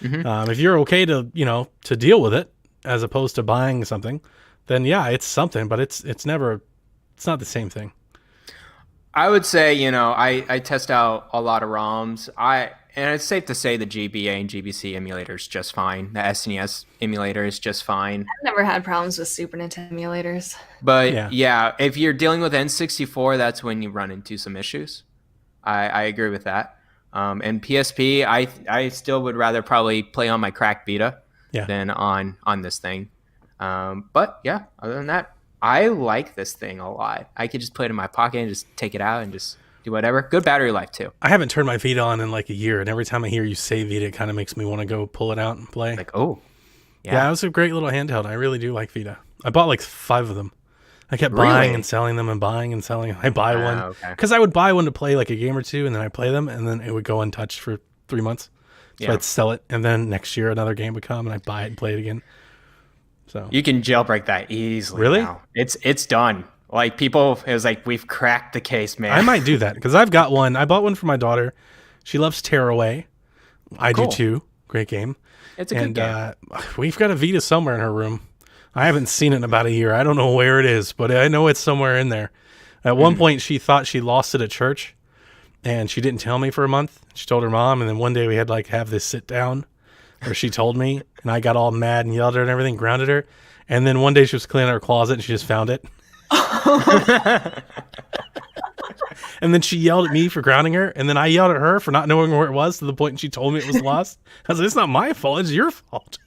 If you're okay to deal with it as opposed to buying something, then yeah, it's something, but it's not the same thing. I would say, I test out a lot of ROMs. And it's safe to say the GBA and GBC emulator is just fine. The SNES emulator is just fine. I've never had problems with Super Nintendo emulators. But yeah, if you're dealing with N64, that's when you run into some issues. I agree with that. And PSP, I still would rather probably play on my cracked Vita than on this thing. But yeah, other than that, I like this thing a lot. I could just put it in my pocket and just take it out and just do whatever. Good battery life too. I haven't turned my Vita on in like a year, and every time I hear you say Vita, it kind of makes me want to go pull it out and play. Like, oh. Yeah, it was a great little handheld. I really do like Vita. I bought like 5 of them. I kept buying and selling them and buying and selling. I buy one because I would buy one to play like a game or two, and then I play them, and then it would go untouched for 3 months. So I'd sell it, and then next year another game would come, and I'd buy it and play it again. So you can jailbreak that easily. Really? Now. It's done. Like people, it was like, we've cracked the case, man. I might do that because I've got one. I bought one for my daughter. She loves Tearaway. I do too. Great game. It's a good game. We've got a Vita somewhere in her room. I haven't seen it in about a year. I don't know where it is, but I know it's somewhere in there. At one point, she thought she lost it at church, and she didn't tell me for a month. She told her mom, and then one day we had like have this sit down where she told me, and I got all mad and yelled at her and everything, grounded her. And then one day she was cleaning out her closet, and she just found it. And then she yelled at me for grounding her, and then I yelled at her for not knowing where it was to the point she told me it was lost. I was like, it's not my fault, it's your fault.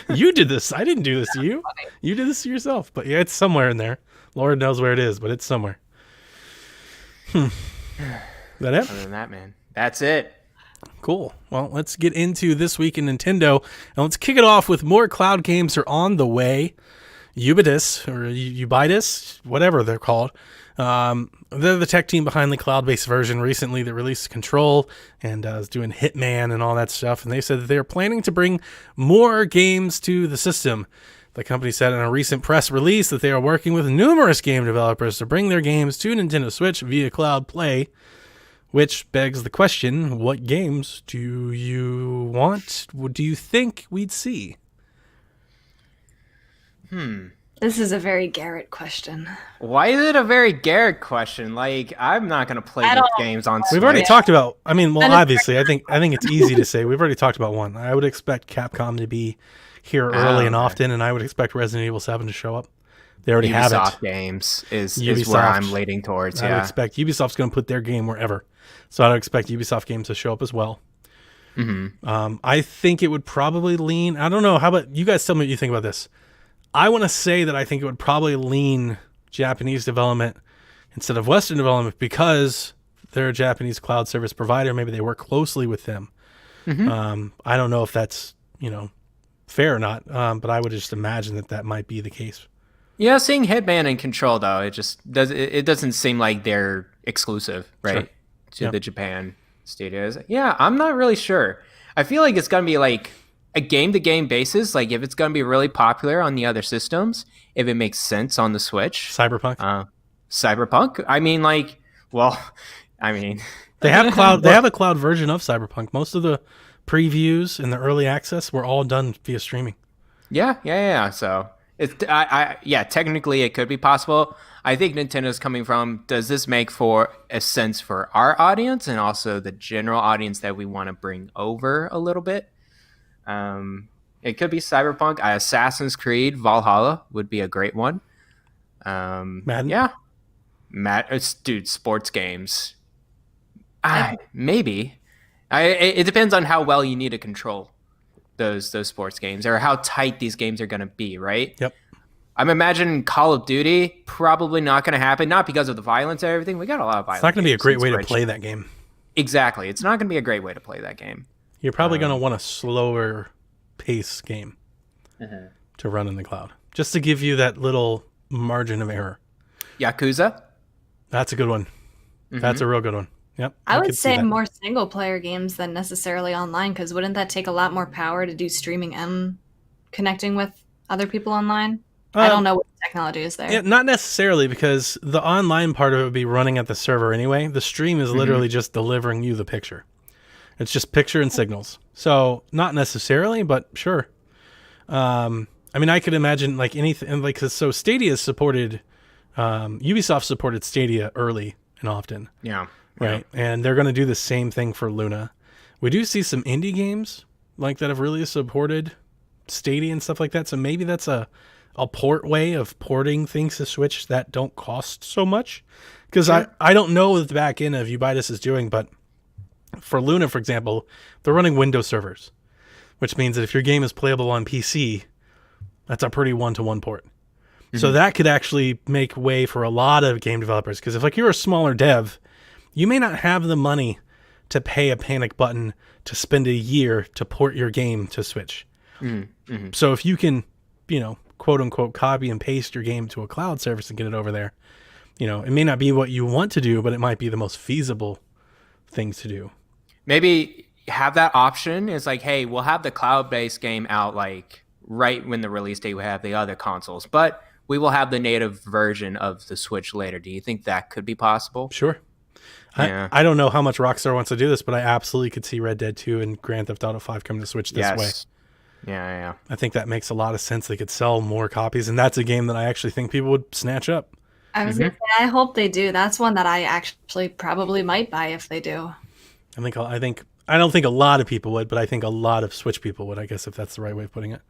You did this. I didn't do this to you. You did this to yourself. But yeah, it's somewhere in there. Lord knows where it is, but it's somewhere. Is that it? Other than that, man, that's it. Cool. Well, let's get into This Week in Nintendo. And let's kick it off with more cloud games are on the way. Ubitus, or Ubitus, whatever they're called. They're the tech team behind the cloud-based version recently that released Control and is doing Hitman and all that stuff. And they said that they're planning to bring more games to the system. The company said in a recent press release that they are working with numerous game developers to bring their games to Nintendo Switch via Cloud Play, which begs the question, what games do you want? What do you think we'd see? This is a very Garrett question. Why is it a very Garrett question? Like, I'm not going to play these games on Switch. We've already talked about, I mean, well, obviously, I think it's easy to say. We've already talked about one. I would expect Capcom to be here early and often, and I would expect Resident Evil 7 to show up. They already have it. Ubisoft games is where I'm leaning towards, I would expect Ubisoft's going to put their game wherever. So I would expect Ubisoft games to show up as well. I think it would probably lean, I don't know, how about, you guys tell me what you think about this. I want to say that I think it would probably lean Japanese development instead of Western development because they're a Japanese cloud service provider. Maybe they work closely with them. I don't know if that's, fair or not, but I would just imagine that might be the case. Yeah, seeing Hitman and Control, though, it doesn't seem like they're exclusive, right, to the Japan studios. Yeah, I'm not really sure. I feel like it's going to be like a game-to-game basis, like if it's going to be really popular on the other systems, if it makes sense on the Switch. Cyberpunk? Cyberpunk? I mean, they have cloud. They have a cloud version of Cyberpunk. Most of the previews and the early access were all done via streaming. Yeah. So technically it could be possible. I think Nintendo's coming from, does this make for a sense for our audience and also the general audience that we want to bring over a little bit? It could be Cyberpunk. Assassin's Creed Valhalla would be a great one. Madden? Yeah. Dude, sports games. Maybe. It depends on how well you need to control those sports games or how tight these games are going to be, right? Yep. I'm imagining Call of Duty, probably not going to happen, not because of the violence and everything. We got a lot of violence. It's not going to be a great way to play that game. Exactly. It's not going to be a great way to play that game. You're probably going to want a slower pace game to run in the cloud, just to give you that little margin of error. Yakuza? That's a good one. That's a real good one. Yep. I would say more single player games than necessarily online, because wouldn't that take a lot more power to do streaming and connecting with other people online? I don't know what the technology is there. Yeah, not necessarily, because the online part of it would be running at the server anyway. The stream is literally just delivering you the picture. It's just picture and signals. So not necessarily, but sure. I mean, I could imagine like anything, like, so Stadia supported, Ubisoft supported Stadia early and often. Yeah. Right. And they're going to do the same thing for Luna. We do see some indie games like that have really supported Stadia and stuff like that. So maybe that's a port way of porting things to Switch that don't cost so much. Because I don't know what the back end of Ubitus is doing, but for Luna, for example, they're running Windows servers, which means that if your game is playable on PC, that's a pretty one-to-one port. So that could actually make way for a lot of game developers. Because if like you're a smaller dev, you may not have the money to pay a panic button to spend a year to port your game to Switch. So if you can, quote unquote, copy and paste your game to a cloud service and get it over there, it may not be what you want to do, but it might be the most feasible thing to do. Maybe have that option. It's like, hey, we'll have the cloud-based game out like right when the release date we have the other consoles, but we will have the native version of the Switch later. Do you think that could be possible? Sure. Yeah. I don't know how much Rockstar wants to do this, but I absolutely could see Red Dead 2 and Grand Theft Auto 5 coming to Switch this way. Yeah. I think that makes a lot of sense. They could sell more copies, and that's a game that I actually think people would snatch up. I was going to say, I hope they do. That's one that I actually probably might buy if they do. I don't think a lot of people would, but I think a lot of Switch people would, I guess, if that's the right way of putting it.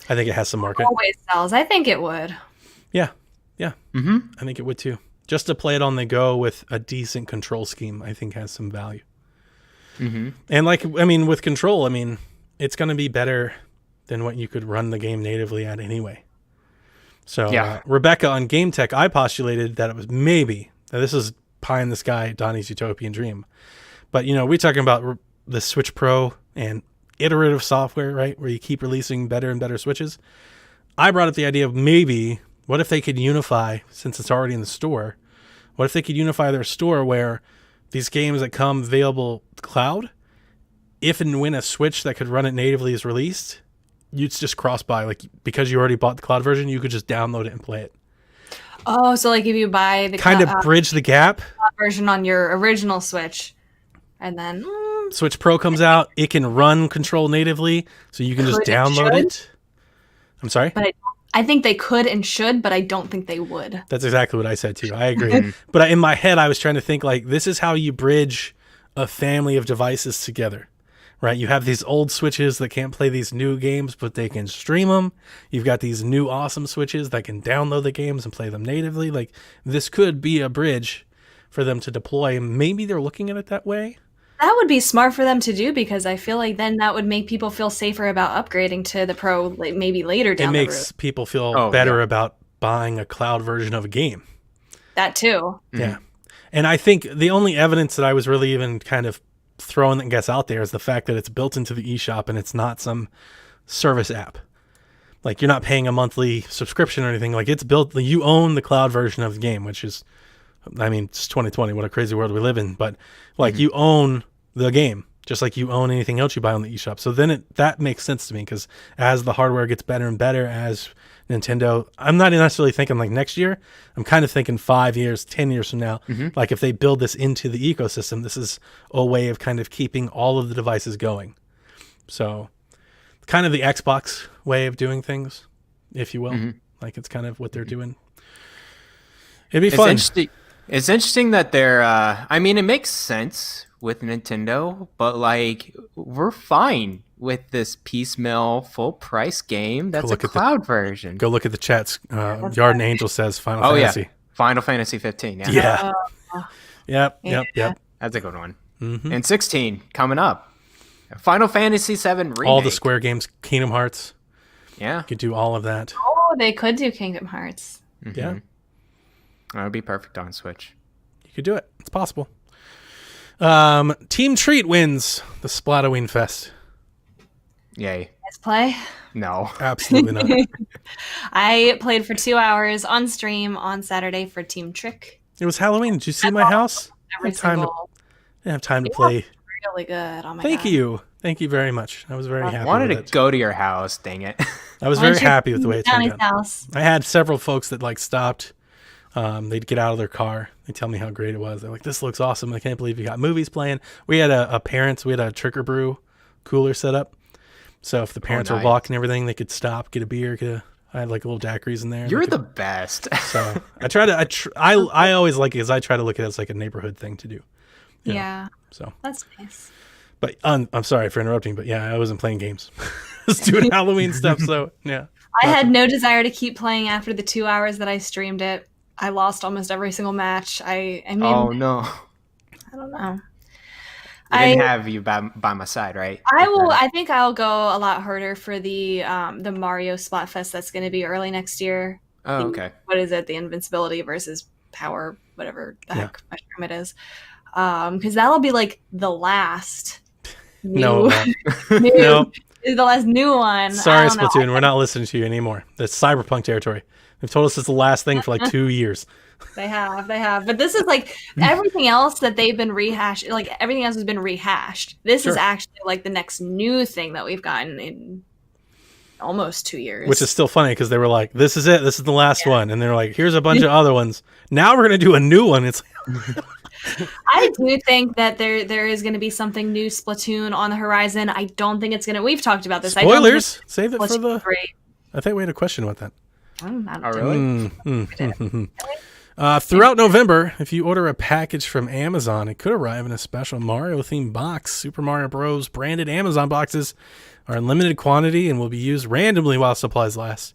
I think it has some market. It always sells. I think it would. Yeah. I think it would too. Just to play it on the go with a decent control scheme, I think has some value. And with Control, it's going to be better than what you could run the game natively at anyway. So Yeah. Rebecca on Game Tech, I postulated that it was maybe, now this is pie in the sky, Donnie's utopian dream. But, we're talking about the Switch Pro and iterative software, right? Where you keep releasing better and better Switches. I brought up the idea of maybe, what if they could unify, since it's already in the store, what if they could unify their store where these games that come available cloud, if and when a Switch that could run it natively is released, you'd just cross buy, like, because you already bought the cloud version, you could just download it and play it. Oh, so like if you buy the kind of bridge the gap version on your original Switch, and then Switch Pro comes out, it can run Control natively, so you can just download it. I'm sorry? But I think they could and should, but I don't think they would. That's exactly what I said too. I agree. But in my head, I was trying to think, like, this is how you bridge a family of devices together, right? You have these old Switches that can't play these new games, but they can stream them. You've got these new awesome Switches that can download the games and play them natively. Like, this could be a bridge for them to deploy. Maybe they're looking at it that way. That would be smart for them to do, because I feel like then that would make people feel safer about upgrading to the Pro, like, maybe later down the road. It makes people feel better about buying a cloud version of a game. That too. Yeah. And I think the only evidence that I was really even kind of throwing that gets out there is the fact that it's built into the eShop and it's not some service app. Like, you're not paying a monthly subscription or anything. Like, it's built, you own the cloud version of the game, which is, I mean, it's 2020. What a crazy world we live in. But, like, you own the game, just like you own anything else you buy on the eShop. So then that makes sense to me, because as the hardware gets better and better, as Nintendo, I'm not necessarily thinking like next year. I'm kind of thinking 5 years, 10 years from now. Like, if they build this into the ecosystem, this is a way of kind of keeping all of the devices going. So kind of the Xbox way of doing things, if you will. Like, it's kind of what they're doing. It'd be fun. It's interesting that they're, I mean, it makes sense with Nintendo, but like, we're fine with this piecemeal full price game that's a cloud version. Go look at the chats. Yarden Angel says Final Fantasy. Yeah. Final Fantasy 15. Yeah. Yep. That's a good one. And 16 coming up. Final Fantasy 7 remake. All the Square games, Kingdom Hearts. Yeah. You could do all of that. Oh, they could do Kingdom Hearts. Yeah. That would be perfect on Switch. You could do it. It's possible. Team Treat wins the Splatoween Fest. Yay. Let's play? No. Absolutely not. I played for 2 hours on stream on Saturday for Team Trick. It was Halloween. Did you see my house? I didn't have time to play. Really good. Oh my Thank you. Thank you very much. I was very happy. I wanted to go to your house. Dang it. I was very happy with the way it turned out. House. I had several folks that like stopped. They'd get out of their car. They tell me how great it was. They're like, "This looks awesome. I can't believe you got movies playing." We had we had a Tricker Brew cooler set up. So if the parents were walking and everything, they could stop, get a beer, I had like little daiquiris in there. You're the best. So I always like it, because I try to look at it as like a neighborhood thing to do. Yeah. So that's nice. But I'm sorry for interrupting, but yeah, I wasn't playing games. I was doing Halloween stuff. So yeah. I had no desire to keep playing after the 2 hours that I streamed it. I lost almost every single match. I mean, oh no. I don't know. I didn't have you by my side, right? I think I'll go a lot harder for the Mario Splatfest that's going to be early next year. Oh, okay. What is it? The Invincibility versus Power, whatever the heck mushroom it is. Because that'll be like the last No. the last new one. Sorry, Splatoon. We're not listening to you anymore. That's Cyberpunk territory. They've told us it's the last thing for like 2 years. They have. But this is like everything else that they've been rehashed. Like everything else has been rehashed. This is actually like the next new thing that we've gotten in almost 2 years. Which is still funny, because they were like, "This is it. This is the last one," and they're like, "Here's a bunch of other ones. Now we're gonna do a new one." It's. I do think that there is going to be something new Splatoon on the horizon. I don't think it's going to. We've talked about this. Spoilers. Save it for the. Great. I think we had a question about that. Really? Throughout November, if you order a package from Amazon, it could arrive in a special Mario-themed box. Super Mario Bros. Branded Amazon boxes are in limited quantity and will be used randomly while supplies last.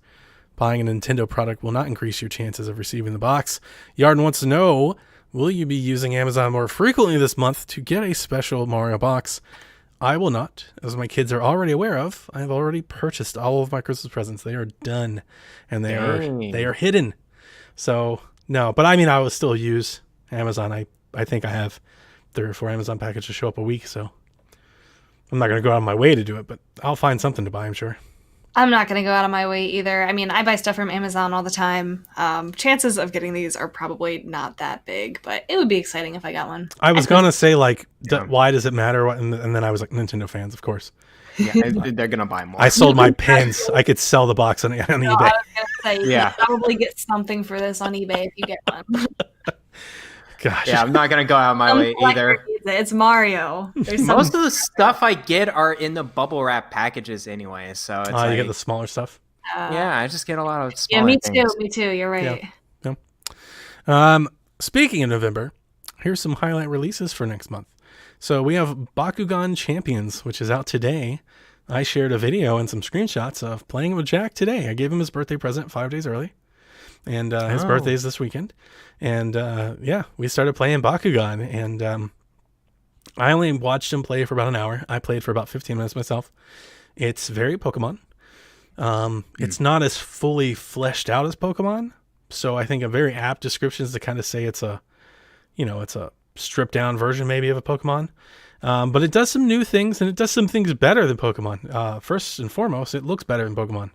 Buying a Nintendo product will not increase your chances of receiving the box. Yarden wants to know, will you be using Amazon more frequently this month to get a special Mario box? I will not, as my kids are already aware of. I have already purchased all of my Christmas presents. They are done, and they are hidden. So no, but I mean, I will still use Amazon. I think I have 3 or 4 Amazon packages show up a week, so I'm not going to go out of my way to do it, but I'll find something to buy, I'm sure. I'm not going to go out of my way either. I mean, I buy stuff from Amazon all the time. Chances of getting these are probably not that big, but it would be exciting if I got one. I was going to say, like, why does it matter? And then I was like, Nintendo fans, of course. Yeah, they're going to buy more. I sold my pins. I could sell the box on eBay. I was going to say, you could probably get something for this on eBay if you get one. Gosh. Yeah, I'm not going to go out of my way either. It's Mario. Most of the stuff I get are in the bubble wrap packages anyway, so it's you get the smaller stuff? Yeah, I just get a lot of smaller me things. Me too. You're right. Yeah. Speaking of November, here's some highlight releases for next month. So we have Bakugan Champions, which is out today. I shared a video and some screenshots of playing with Jack today. I gave him his birthday present 5 days early. And his birthday is this weekend. And we started playing Bakugan. And I only watched him play for about an hour. I played for about 15 minutes myself. It's very Pokemon. It's not as fully fleshed out as Pokemon. So I think a very apt description is to kind of say it's a stripped down version maybe of a Pokemon. But it does some new things, and it does some things better than Pokemon. First and foremost, it looks better than Pokemon.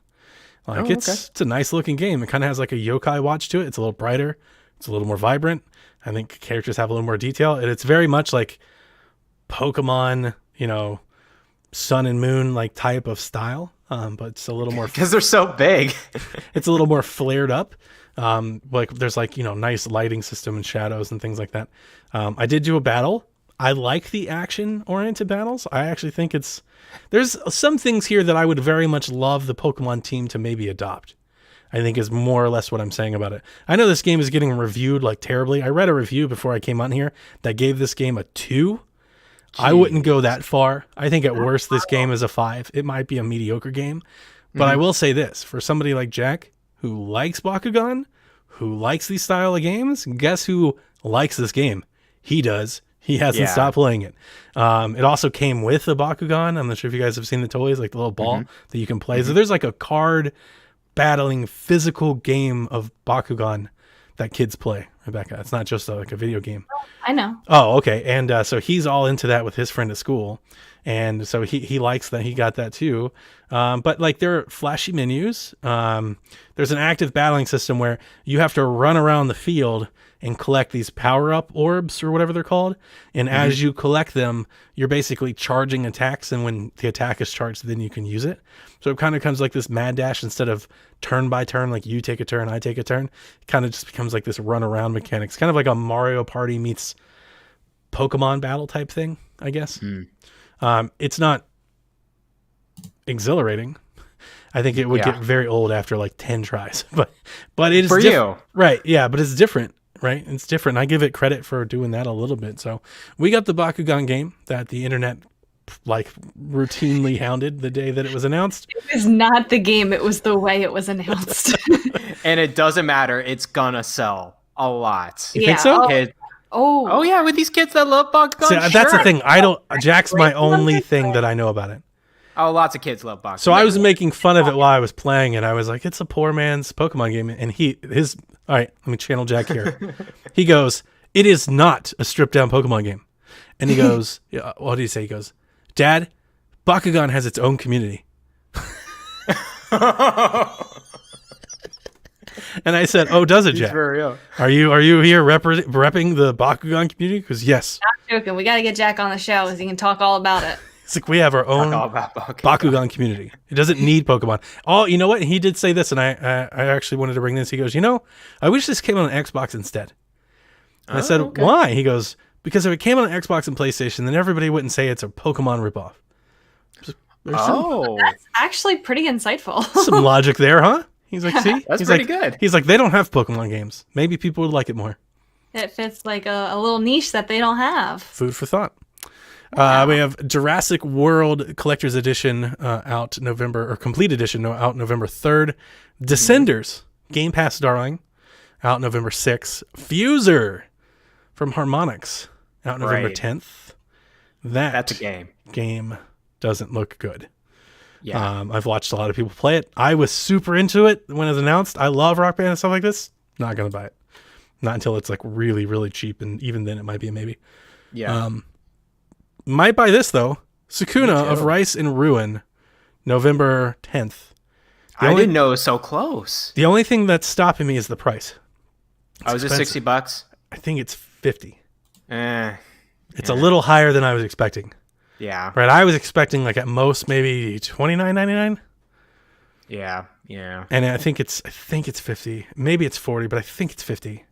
Like it's a nice looking game. It kind of has like a yokai watch to it. It's a little brighter. It's a little more vibrant. I think characters have a little more detail, and it's very much like Pokemon, Sun and Moon like type of style. But it's a little more because they're so big. It's a little more flared up. Like there's like nice lighting system and shadows and things like that. I did do a battle. I like the action oriented battles. I actually think there's some things here that I would very much love the Pokemon team to maybe adopt. I think is more or less what I'm saying about it. I know this game is getting reviewed like terribly. I read a review before I came on here that gave this game a 2. Jeez. I wouldn't go that far. I think at worst this game is a 5. It might be a mediocre game. But I will say this, for somebody like Jack who likes Bakugan, who likes these style of games, guess who likes this game? He does. He hasn't stopped playing it. It also came with a Bakugan. I'm not sure if you guys have seen the toys, like the little ball that you can play. So there's like a card battling physical game of Bakugan that kids play, Rebecca. It's not just like a video game. I know. Oh, okay. And so he's all into that with his friend at school. And so he likes that. He got that too. But like there are flashy menus. There's an active battling system where you have to run around the field and collect these power-up orbs or whatever they're called. And as you collect them, you're basically charging attacks. And when the attack is charged, then you can use it. So it kind of comes like this mad dash instead of turn by turn, like you take a turn, I take a turn. It kind of just becomes like this run around mechanics, kind of like a Mario Party meets Pokemon battle type thing, I guess. It's not exhilarating. I think it would get very old after like 10 tries, but it is for you, right? Yeah, but it's different, right? It's different. I give it credit for doing that a little bit. So we got the Bakugan game that the internet like routinely hounded the day that it was announced. It was not the game; it was the way it was announced. And it doesn't matter. It's gonna sell a lot. You think so? Oh yeah, with these kids that love Bakugan. See, that's the thing. I don't. Jack's my only thing that I know about it. Oh, lots of kids love Bakugan. So I was making fun of it while I was playing it. I was like, it's a poor man's Pokemon game. And all right, let me channel Jack here. He goes, it is not a stripped down Pokemon game. And he goes, what did he say? He goes, Dad, Bakugan has its own community. And I said, oh, does it, Jack? For real. Are you here repping the Bakugan community? Because yes. Not joking. We got to get Jack on the show so he can talk all about it. It's like we have our own Bakugan community. It doesn't need Pokemon. Oh, you know what? He did say this, and I actually wanted to bring this. He goes, I wish this came on an Xbox instead. And I said, why? He goes, because if it came on an Xbox and PlayStation, then everybody wouldn't say it's a Pokemon ripoff. That's actually pretty insightful. Some logic there, huh? He's like, see? That's pretty good. He's like, they don't have Pokemon games. Maybe people would like it more. It fits like a little niche that they don't have. Food for thought. Wow. We have Jurassic World Collector's Edition out November, or Complete Edition out November 3rd. Descenders, Game Pass darling, out November 6th. Fuser from Harmonix, out November 10th. That's a game. Game doesn't look good. Yeah. I've watched a lot of people play it. I was super into it when it was announced. I love Rock Band and stuff like this. Not gonna buy it. Not until it's like really, really cheap, and even then it might be a maybe. Yeah. Might buy this though. Sakuna of Rice and Ruin, November 10th. I didn't know it was so close. The only thing that's stopping me is the price. Was it $60? I think it's 50. It's a little higher than I was expecting. Yeah. Right. I was expecting like at most maybe $29.99. Yeah. And I think it's 50. Maybe it's 40, but I think it's 50.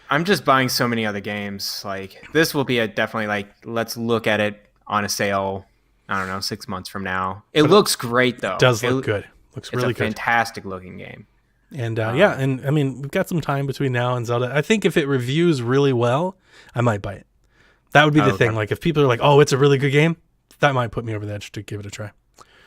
I'm just buying so many other games. Like this will be definitely like, let's look at it on a sale. I don't know, 6 months from now. It looks great though. It does look good. Looks really good. It's a fantastic looking game. And and I mean, we've got some time between now and Zelda. I think if it reviews really well, I might buy it. That would be the thing. Like if people are like, "Oh, it's a really good game," that might put me over the edge to give it a try.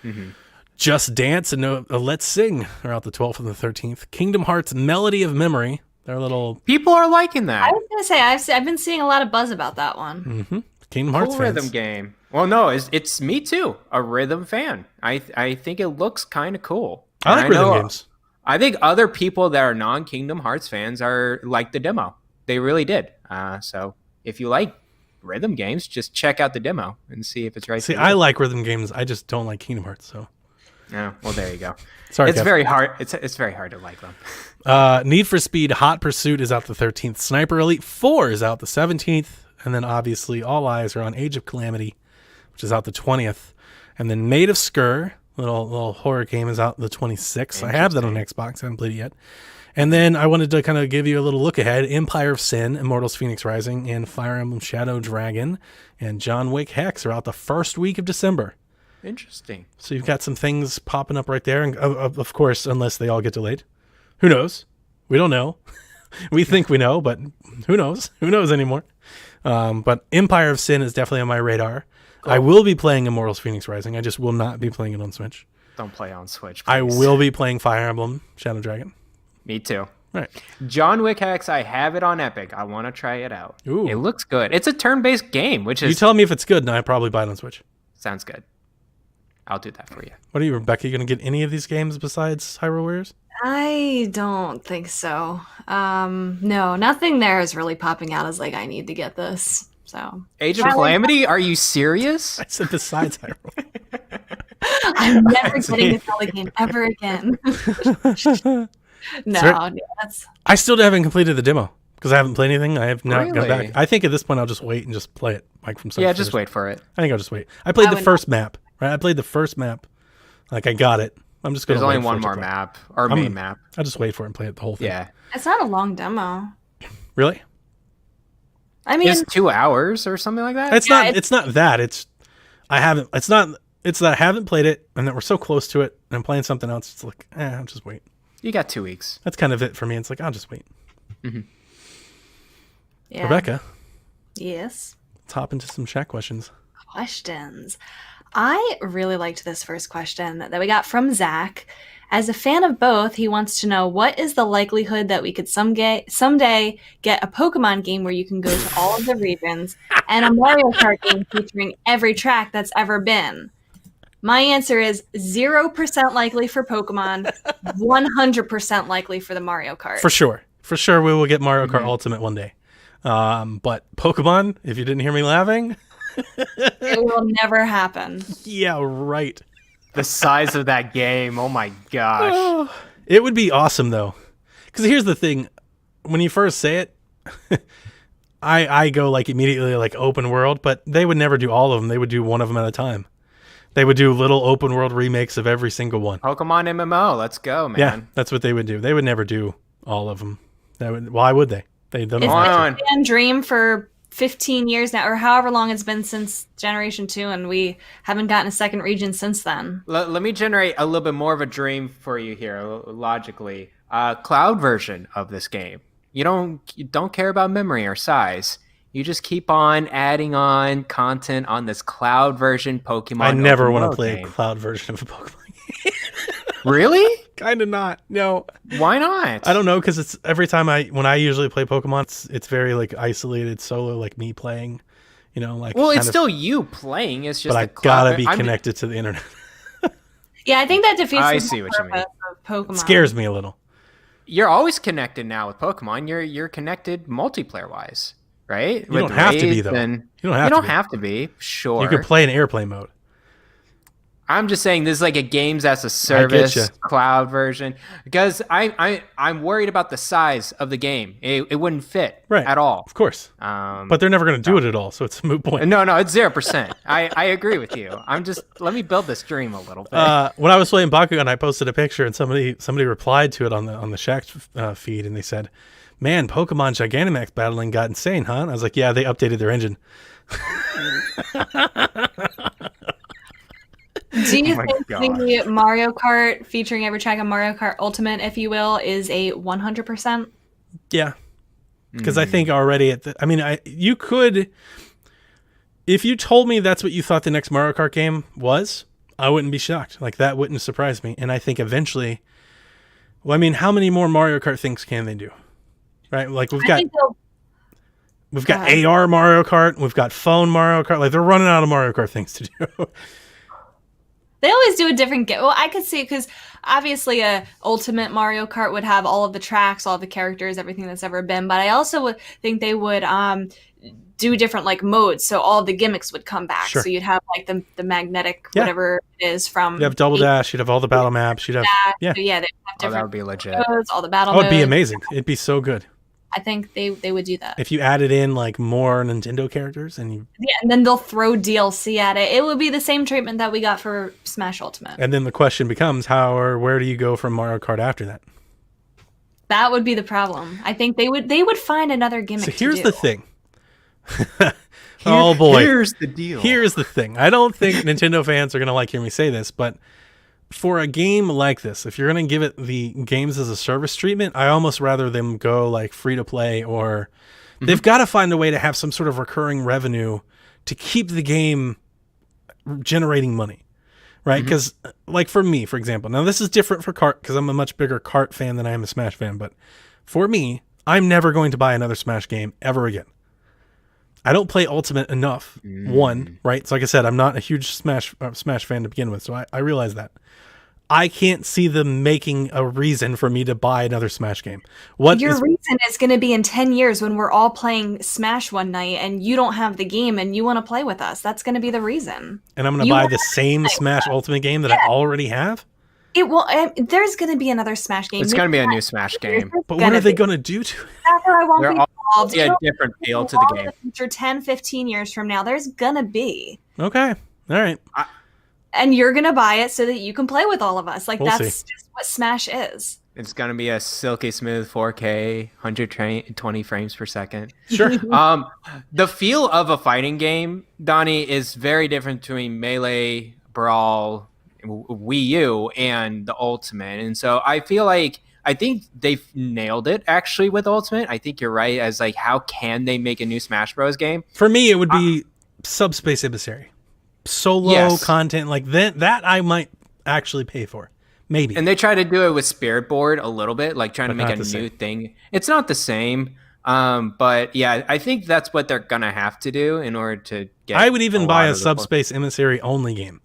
Mm-hmm. Just Dance and Let's Sing are out the 12th and the 13th. Kingdom Hearts Melody of Memory. They're little people are liking that. I was gonna say I've been seeing a lot of buzz about that one. Mm-hmm. Kingdom Hearts fans. Rhythm game. Well, no, it's me too, a rhythm fan. I think it looks kind of cool. I like rhythm games. I think other people that are non-Kingdom Hearts fans are like the demo. They really did. So if you like rhythm games, just check out the demo and see if it's right. See, I like rhythm games. I just don't like Kingdom Hearts. So. Yeah. Well, there you go. Sorry, it's Kev. very hard. It's very hard to like them. Need for Speed Hot Pursuit is out the 13th. Sniper Elite 4 is out the 17th. And then obviously all eyes are on Age of Calamity, which is out the 20th. And then Maid of Skur, little horror game, is out the 26th. I have that on Xbox. I haven't played it yet. And then I wanted to kind of give you a little look ahead. Empire of Sin, Immortals Phoenix Rising, and Fire Emblem Shadow Dragon, and John Wick Hex are out the first week of December. Interesting. So you've got some things popping up right there. And of course, unless they all get delayed. Who knows? We don't know. We think we know, but who knows? Who knows anymore? But Empire of Sin is definitely on my radar. Cool. I will be playing Immortals Phoenix Rising. I just will not be playing it on Switch. Don't play on Switch, please. I will be playing Fire Emblem Shadow Dragon. Me too. Right. John Wick Hex, I have it on Epic. I want to try it out. Ooh. It looks good. It's a turn-based game, which is... You tell me if it's good, and I probably buy it on Switch. Sounds good. I'll do that for you. What are you, Rebecca? You going to get any of these games besides Hyrule Warriors? I don't think so. No, nothing there is really popping out as like, I need to get this. So Age of Calamity? Are you serious? I said besides Hyrule. I'm never getting a Zelda game ever again. No, that's... I still haven't completed the demo because I haven't played anything. I have not gone back. Really? I think at this point I'll just wait and just play it. Like from Yeah, just wait for it. I think I'll just wait. I played the first map. Right, I played the first map. Like I got it. I'm just gonna. There's only one more map or main map. I'll just wait for it and play it the whole thing. Yeah, it's not a long demo. Really? I mean, it's 2 hours or something like that. It's not. It's not that. It's I haven't. It's not. It's that I haven't played it and that we're so close to it and I'm playing something else. It's like, I'll just wait. You got 2 weeks. That's kind of it for me. It's like I'll just wait. Mm-hmm. Yeah. Rebecca. Yes. Let's hop into some chat questions. I really liked this first question that we got from Zach. As a fan of both, he wants to know, what is the likelihood that we could someday get a Pokemon game where you can go to all of the regions and a Mario Kart game featuring every track that's ever been? My answer is 0% likely for Pokemon, 100% likely for the Mario Kart. For sure. For sure we will get Mario Kart Ultimate one day. But Pokemon, if you didn't hear me laughing... It will never happen. Yeah, right. The size of that game, oh my gosh. It would be awesome, though. Because here's the thing. When you first say it, I go like immediately like open world, but they would never do all of them. They would do one of them at a time. They would do little open world remakes of every single one. Pokemon MMO, let's go, man. Yeah, that's what they would do. They would never do all of them. Why would they? They don't. It's like a fan dream for 15 years now, or however long it's been since Generation 2, and we haven't gotten a second region since then. Let me generate a little bit more of a dream for you here, logically. Cloud version of this game. You don't care about memory or size. You just keep on adding on content on this cloud version Pokemon. I never want to play a cloud version of a Pokemon game. Really? Kind of not. No. Why not? I don't know, because it's every time when I usually play Pokemon, it's very like isolated solo, like me playing, You know, like well, it's still you playing. It's just but I gotta be connected to the internet. Yeah, I think that defeats I the see what you mean. purpose of Pokemon. It scares me a little. You're always connected now with Pokemon. You're connected multiplayer wise, right? You don't have to be though. You don't have to be. Sure. You could play in airplane mode. I'm just saying this is like a games as a service cloud version because I'm worried about the size of the game. It wouldn't fit at all. Of course. But they're never going to do it at all, so it's a moot point. No, it's 0%. I agree with you. Let me build this dream a little bit. When I was playing Bakugan, I posted a picture and somebody replied to it on the Shack feed, and they said, "Man, Pokemon Gigantamax battling got insane, huh?" And I was like, "Yeah, they updated their engine." Do you think the Mario Kart featuring every track of Mario Kart Ultimate, if you will, is a 100%? Yeah, because I think already you could, if you told me that's what you thought the next Mario Kart game was, I wouldn't be shocked. Like that wouldn't surprise me. And I think eventually, well, I mean, how many more Mario Kart things can they do? Right? Like we've got AR Mario Kart, we've got phone Mario Kart. Like they're running out of Mario Kart things to do. They always do a different game. Well, I could see because obviously a Ultimate Mario Kart would have all of the tracks, all the characters, everything that's ever been. But I also would think they would do different like modes, so all the gimmicks would come back. Sure. So you'd have like the magnetic whatever it is from. You'd have Double Dash. You'd have all the battle maps. You'd have they'd have different. That would be legit. Modes, all the battle. Modes. It'd be amazing. It'd be so good. I think they would do that. If you added in like more Nintendo characters and then they'll throw DLC at it. It would be the same treatment that we got for Smash Ultimate. And then the question becomes where do you go from Mario Kart after that? That would be the problem. I think they would find another gimmick. So here's the thing. Oh boy. Here's the deal. Here's the thing. I don't think Nintendo fans are going to like hear me say this, but for a game like this, if you're going to give it the games as a service treatment, I almost rather them go like free to play, or they've got to find a way to have some sort of recurring revenue to keep the game generating money, right? Because like for me, for example, now this is different for Kart because I'm a much bigger Kart fan than I am a Smash fan, but for me, I'm never going to buy another Smash game ever again. I don't play Ultimate enough, one, right? So like I said, I'm not a huge Smash fan to begin with, so I realize that. I can't see them making a reason for me to buy another Smash game. Your reason is going to be in 10 years when we're all playing Smash one night and you don't have the game and you want to play with us. That's going to be the reason. And I'm going to buy the same Smash Ultimate game that I already have? It will. There's going to be another Smash game. It's going to be a new Smash game. But what are they going to do to it? I won't be involved. A different feel to the game. Future 10, 15 years from now, there's going to be. Okay. All right. And you're going to buy it so that you can play with all of us. Like, we'll that's see. just what Smash is. It's going to be a silky smooth 4K, 120 frames per second. Sure. The feel of a fighting game, Donnie, is very different between Melee, Brawl, Wii U, and the Ultimate. And so I think they've nailed it, actually, with Ultimate. I think you're right, as like, how can they make a new Smash Bros. Game? For me, it would be Subspace Emissary. Solo content like that I might actually pay for, maybe. And they try to do it with Spirit Board a little bit, like trying to make a new thing. It's not the same, but yeah, I think that's what they're gonna have to do in order to get. I would even buy a Subspace Emissary only game.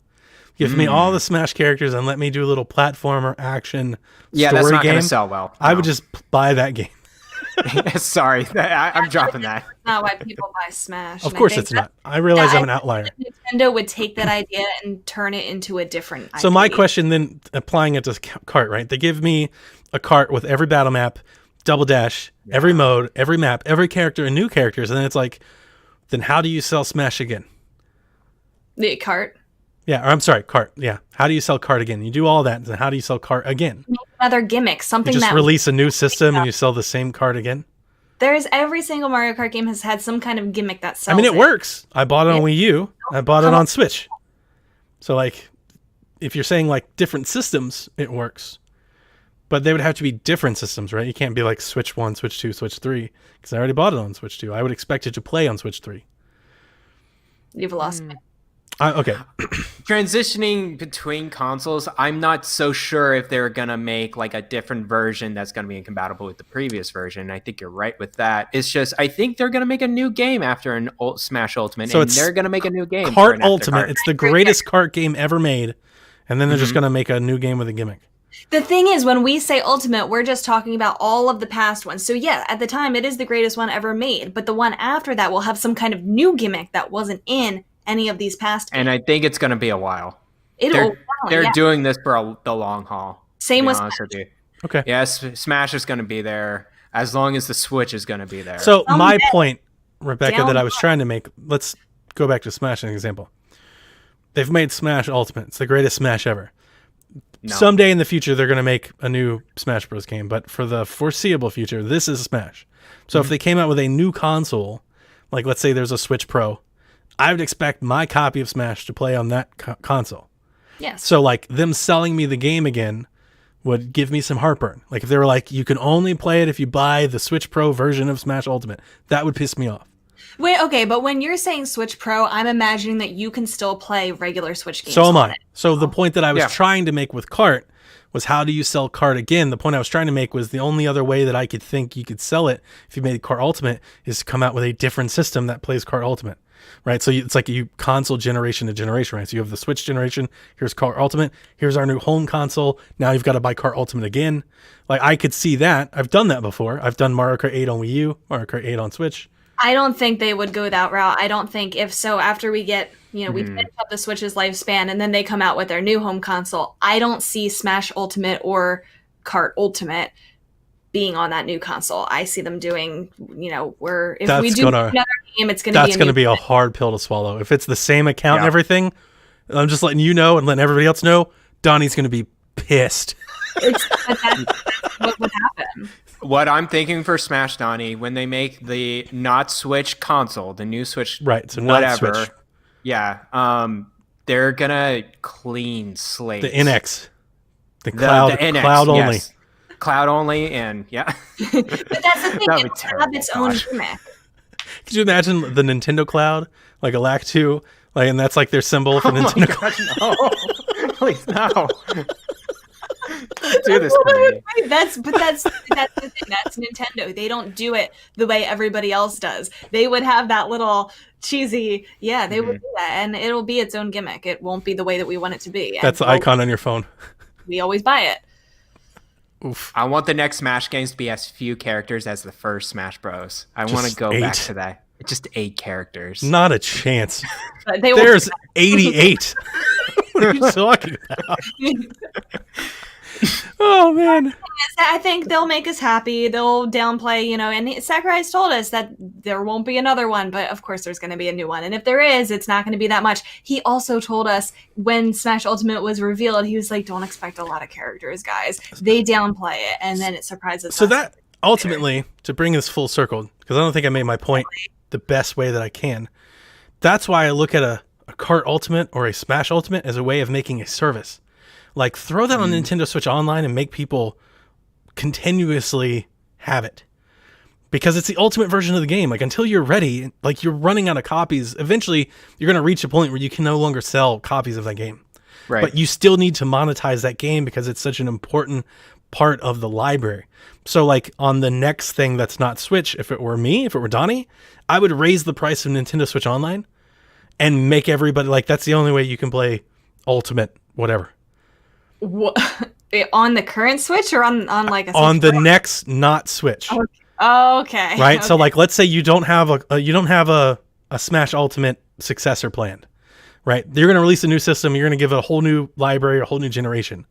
Give me all the Smash characters and let me do a little platformer action. Yeah, story that's not game. gonna sell well. No. I would just buy that game. Sorry, I'm dropping that. That's not why people buy Smash. Of course it's not. I realize I'm an outlier. Nintendo would take that idea and turn it into a different idea. So my question then, applying it to Kart, right? They give me a Kart with every battle map, Double Dash, every mode, every map, every character, and new characters. And then it's like, then how do you sell Smash again? The Kart? Yeah, or I'm sorry, Kart. Yeah. How do you sell Kart again? You do all that. Then how do you sell Kart again? Another gimmick, something you just that release a new system and you sell the same Kart again? There's every single Mario Kart game has had some kind of gimmick that sells. I mean, it works. I bought it on Wii U. I bought it on Switch. So, like, if you're saying, like, different systems, it works. But they would have to be different systems, right? You can't be like Switch 1, Switch 2, Switch 3. Because I already bought it on Switch 2. I would expect it to play on Switch 3. You've lost me. Okay. transitioning between consoles, I'm not so sure if they're gonna make like a different version that's gonna be incompatible with the previous version. I think you're right with that. It's just I think they're gonna make a new game after an Smash Ultimate, So and it's they're gonna make a new game. Kart Ultimate. Kart. It's the greatest kart game ever made, and then they're just gonna make a new game with a gimmick. The thing is, when we say Ultimate, we're just talking about all of the past ones. So yeah, at the time, it is the greatest one ever made. But the one after that will have some kind of new gimmick that wasn't in any of these past games. And I think it's gonna be a while. They're doing this for the long haul. Same with Okay. Yes, Smash is going to be there as long as the Switch is going to be there. So my point, Rebecca, that I was trying to make, let's go back to Smash as an example. They've made Smash Ultimate. It's the greatest Smash ever. No. Someday in the future, they're going to make a new Smash Bros. Game, but for the foreseeable future, this is Smash. So if they came out with a new console, like let's say there's a Switch Pro, I would expect my copy of Smash to play on that console. Yes. So like them selling me the game again would give me some heartburn. Like if they were like, you can only play it if you buy the Switch Pro version of Smash Ultimate, that would piss me off. Wait, okay, but when you're saying Switch Pro, I'm imagining that you can still play regular Switch games. So am I. So the point that I was trying to make with Kart was, how do you sell Kart again? The point I was trying to make was the only other way that I could think you could sell it if you made Kart Ultimate is to come out with a different system that plays Kart Ultimate. Right, so it's like you console generation to generation, right? So you have the Switch generation. Here's Kart Ultimate. Here's our new home console. Now you've got to buy Kart Ultimate again. Like I could see that. I've done that before. I've done Mario Kart 8 on Wii U, Mario Kart 8 on Switch. I don't think they would go that route. I don't think if so. After we get, we finish up the Switch's lifespan, and then they come out with their new home console, I don't see Smash Ultimate or Kart Ultimate being on that new console. I see them doing, if we do another game, it's going to be a hard pill to swallow. If it's the same account and everything, I'm just letting you know and letting everybody else know, Donnie's going to be pissed. That's what would happen. What I'm thinking for Smash, Donnie, when they make the not Switch console, the new Switch, right? So whatever, not Switch. Yeah, they're gonna clean slate. The NX, the NX, cloud only. Yes. Cloud only, and but that's the thing. It will have its own gimmick. Could you imagine the Nintendo Cloud, like a LAC 2, like, and that's like their symbol for Nintendo Cloud? No, please no. Don't do this to me. That's the thing. That's Nintendo. They don't do it the way everybody else does. They would have that little cheesy, they would do that, and it'll be its own gimmick. It won't be the way that we want it to be. That's the icon on your phone. We always buy it. Oof. I want the next Smash games to be as few characters as the first Smash Bros. I want to go back to that. Just 8 characters. Not a chance. There's 88. What are you talking about? Oh, man. I think they'll make us happy. They'll downplay, and Sakurai's told us that there won't be another one, but of course there's going to be a new one. And if there is, it's not going to be that much. He also told us when Smash Ultimate was revealed, he was like, don't expect a lot of characters, guys. They downplay it, and then it surprises us. So that, ultimately, to bring this full circle, because I don't think I made my point the best way that I can, that's why I look at a Kart Ultimate or a Smash Ultimate as a way of making a service. Like, throw that on Nintendo Switch Online and make people continuously have it. Because it's the ultimate version of the game. Like, until you're ready, like, you're running out of copies. Eventually, you're going to reach a point where you can no longer sell copies of that game. Right. But you still need to monetize that game because it's such an important part of the library. So, like, on the next thing that's not Switch, if it were me, if it were Donnie, I would raise the price of Nintendo Switch Online and make everybody, like, that's the only way you can play Ultimate whatever. What? On the current Switch or on like a Switch on the Pro? next not Switch? Okay. Right. Okay. So like, let's say you don't have a Smash Ultimate successor planned, right? You're going to release a new system. You're going to give it a whole new library, a whole new generation.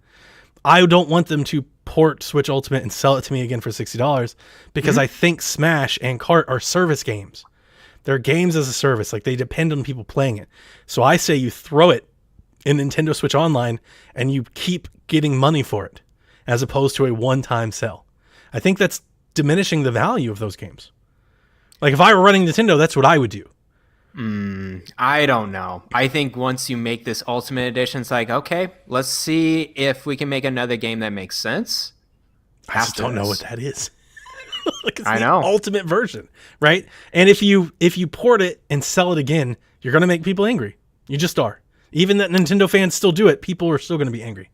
I don't want them to port Switch Ultimate and sell it to me again for $60 because I think Smash and Kart are service games. They're games as a service. Like, they depend on people playing it. So I say you throw it in Nintendo Switch Online and you keep getting money for it as opposed to a one-time sell. I think that's diminishing the value of those games. Like, if I were running Nintendo, that's what I would do. I don't know. I think once you make this Ultimate Edition, it's like, okay, let's see if we can make another game that makes sense. I just don't know what that is. Like, it's I the know. ultimate version, right? And if you port it and sell it again, you're going to make people angry. You just are. Even that Nintendo fans still do it, people are still going to be angry.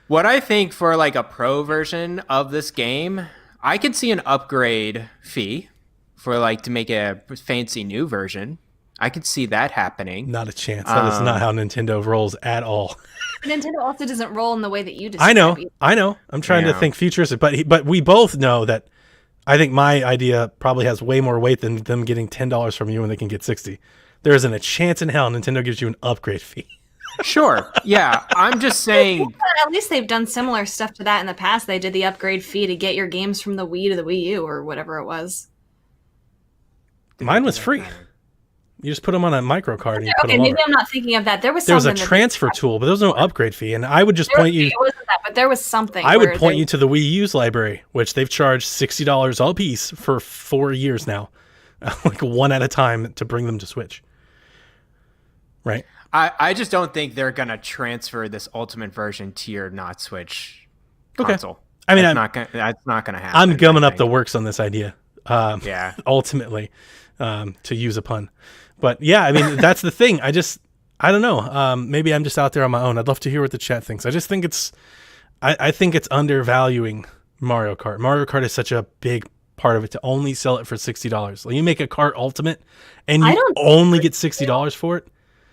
What I think for like a pro version of this game, I could see an upgrade fee for like to make a fancy new version. I could see that happening. Not a chance. That is not how Nintendo rolls at all. Nintendo also doesn't roll in the way that you describe. I know. I'm trying to think futuristic, but we both know that I think my idea probably has way more weight than them getting $10 from you when they can get 60. There isn't a chance in hell Nintendo gives you an upgrade fee. Sure. Yeah. I'm just saying. At least they've done similar stuff to that in the past. They did the upgrade fee to get your games from the Wii to the Wii U or whatever it was. Mine was free. You just put them on a micro card. And you put okay, them maybe over. I'm not thinking of that. There was a transfer tool, but there was no upgrade fee. And I would just point you. It wasn't that, but there was something. I would point you to the Wii U's library, which they've charged $60 a piece for 4 years now, like one at a time to bring them to Switch. Right. I just don't think they're gonna transfer this Ultimate version to your not Switch console. Okay. I mean, that's not gonna happen. I'm gumming up the works on this idea. Yeah. Ultimately, to use a pun. But yeah, I mean, that's the thing. I don't know. Maybe I'm just out there on my own. I'd love to hear what the chat thinks. I just think I think it's undervaluing Mario Kart. Mario Kart is such a big part of it to only sell it for $60. Like, you make a Kart Ultimate and you only get $60 for it.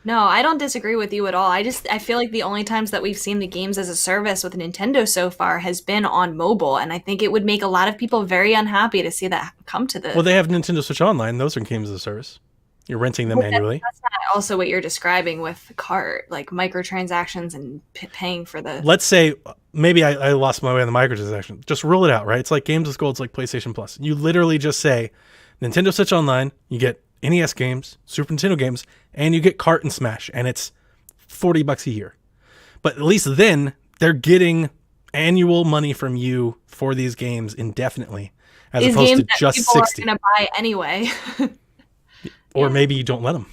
No, I don't disagree with you at all. I feel like the only times that we've seen the games as a service with Nintendo so far has been on mobile, and I think it would make a lot of people very unhappy to see that come to this. Well, they have Nintendo Switch Online. Those are games as a service. You're renting them annually. That's not also what you're describing with Kart, like microtransactions and paying for the... Let's say, maybe I lost my way on the microtransaction. Just rule it out, right? It's like Games with Gold, it's like PlayStation Plus. You literally just say, Nintendo Switch Online, you get NES games, Super Nintendo games, and you get Kart and Smash, and it's $40 a year. But at least then, they're getting annual money from you for these games indefinitely, as these opposed games to just people 60. Are going to buy anyway. Or maybe you don't let them.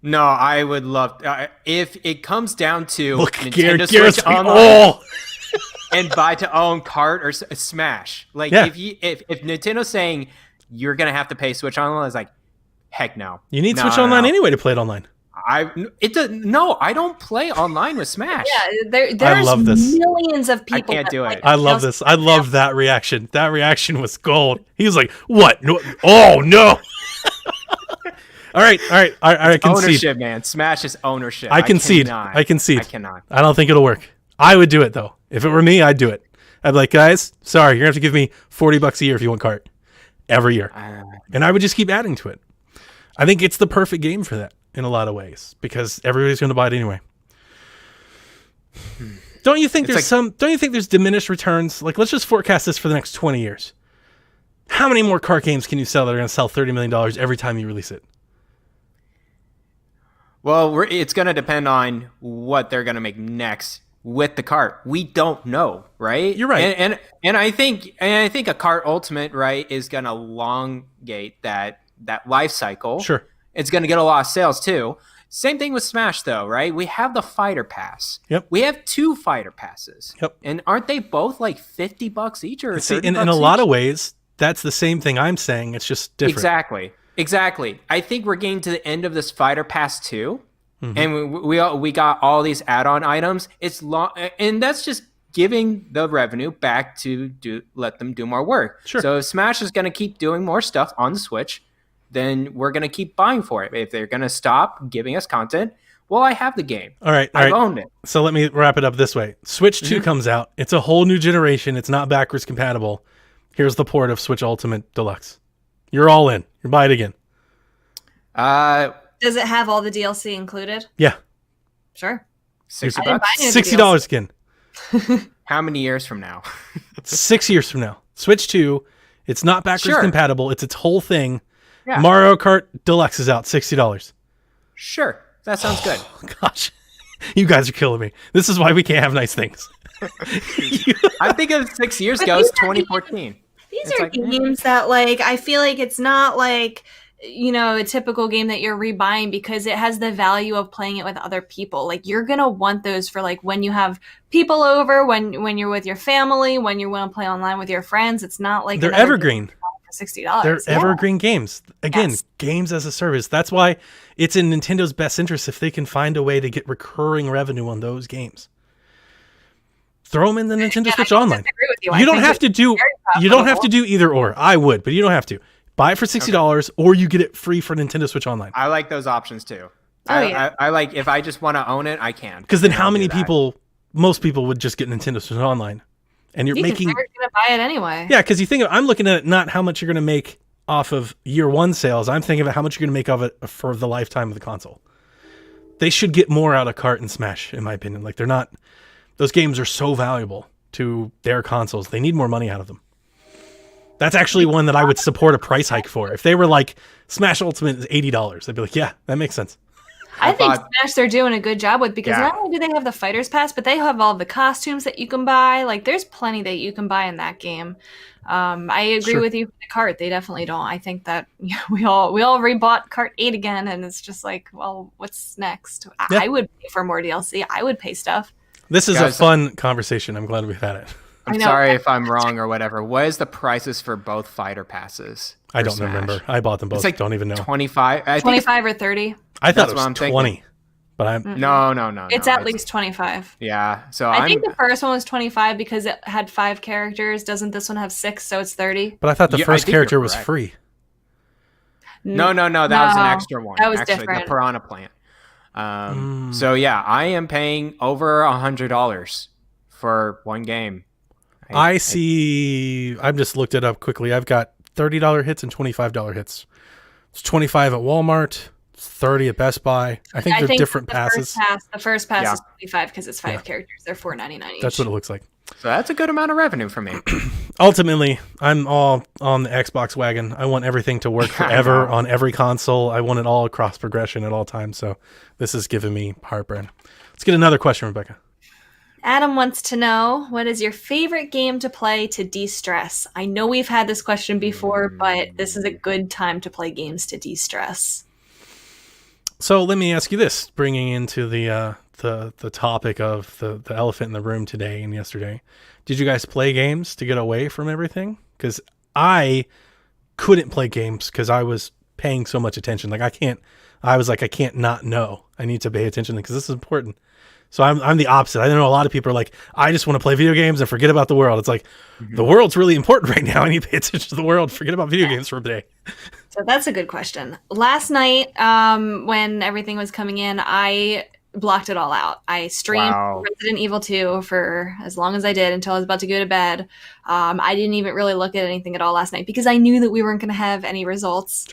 No, I would love if it comes down to Nintendo Garrett's Switch Online oh! and buy to own Kart or Smash. Like if Nintendo's saying you're gonna have to pay Switch Online, it's like, heck no. You need Switch Online anyway to play it online. I don't play online with Smash. Yeah, there's millions of people. I can't do it. I love this. I love that reaction. That reaction was gold. He was like, "What? No! Oh no!" All right. I concede. Ownership, man. Smash is ownership. I concede. I cannot. I don't think it'll work. I would do it though. If it were me, I'd do it. I'd be like, guys, sorry, you're gonna have to give me $40 a year if you want Kart every year, and I would just keep adding to it. I think it's the perfect game for that in a lot of ways because everybody's going to buy it anyway. Don't you think don't you think there's diminished returns? Like, let's just forecast this for the next 20 years. How many more Kart games can you sell that are going to sell $30 million every time you release it? Well, it's going to depend on what they're going to make next with the Kart. We don't know, right? You're right. And I think a Kart Ultimate, right, is going to elongate that life cycle. Sure. It's going to get a lot of sales too. Same thing with Smash though, right? We have the Fighter Pass. Yep. We have 2 Fighter Passes. Yep. And aren't they both like $50 each or $30 in a lot of ways, that's the same thing I'm saying. It's just different. Exactly. I think we're getting to the end of this Fighter Pass too. Mm-hmm. And we got all these add-on items. It's long, and that's just giving the revenue back to let them do more work. Sure. So if Smash is going to keep doing more stuff on the Switch, then we're going to keep buying for it. If they're going to stop giving us content, well, I have the game. All right. I've owned it. So let me wrap it up this way. Switch 2 comes out. It's a whole new generation. It's not backwards compatible. Here's the port of Switch Ultimate Deluxe. You're all in. You buy it again. Does it have all the DLC included? Yeah. Sure. $60. $60 again. How many years from now? 6 years from now. Switch 2. It's not backwards compatible. It's its whole thing. Yeah. Mario Kart Deluxe is out. $60. Sure. That sounds good. Gosh. You guys are killing me. This is why we can't have nice things. I think of 6 years ago, it's 2014. These are games that, like, I feel like it's not like, you know, a typical game that you're rebuying because it has the value of playing it with other people. Like, you're going to want those for, like, when you have people over, when you're with your family, when you want to play online with your friends. It's not like they're evergreen. $60. They're evergreen games. Again, games as a service. That's why it's in Nintendo's best interest if they can find a way to get recurring revenue on those games. Throw them in the Nintendo Switch Online. You don't have to do either or. I would, but you don't have to. Buy it for $60 or you get it free for Nintendo Switch Online. I like those options too. Oh, I like if I just want to own it, I can. Because then how many people, most people would just get Nintendo Switch Online. And you're making... You're going to buy it anyway. Yeah, because I'm looking at it not how much you're going to make off of year one sales. I'm thinking about how much you're going to make of it for the lifetime of the console. They should get more out of Kart and Smash, in my opinion. Like, they're not... Those games are so valuable to their consoles. They need more money out of them. That's actually one that I would support a price hike for. If they were like, Smash Ultimate is $80, I'd be like, yeah, that makes sense. I think Smash they're doing a good job with, because not only do they have the Fighters Pass, but they have all the costumes that you can buy. Like, there's plenty that you can buy in that game. I agree with you for the Kart. They definitely don't. I think that we all rebought Kart 8 again, and it's just like, well, what's next? Yeah. I would pay for more DLC. I would pay stuff. This is a fun conversation. I'm glad we've had it. I'm sorry if I'm wrong or whatever. What is the prices for both fighter passes? I don't remember. I bought them both. It's like don't even know. 25? 25 or 30? I thought it was 20. But I'm No. It's at least 25. Yeah. So I think the first one was 25 because it had 5 characters. Doesn't this one have 6? So it's 30. But I thought the first character was free. No. That was an extra one. That was actually, different. The Piranha Plant. So yeah, I am paying over $100 for one game. I've just looked it up quickly. I've got $30 hits and $25 hits. It's 25 at Walmart, 30 at Best Buy. I think they're different passes. The first pass is 25 because it's 5 characters. They're $4.99 each. That's what it looks like. So that's a good amount of revenue for me. Ultimately, I'm all on the Xbox wagon. I want everything to work forever on every console. I want it all cross progression at all times. So this is giving me heartburn. Let's get another question, Rebecca. Adam wants to know, what is your favorite game to play to de-stress? I know we've had this question before, but this is a good time to play games to de-stress. So let me ask you this, bringing into the topic of the elephant in the room today and yesterday. Did you guys play games to get away from everything? Because I couldn't play games because I was paying so much attention. Like I can't not know. I need to pay attention because this is important. So I'm the opposite. I know a lot of people are like, I just want to play video games and forget about the world. It's like, the world's really important right now. I need to pay attention to the world. Forget about video games for a day. So that's a good question. Last night, when everything was coming in, I blocked it all out. I streamed Resident Evil 2 for as long as I did until I was about to go to bed. I didn't even really look at anything at all last night because I knew that we weren't going to have any results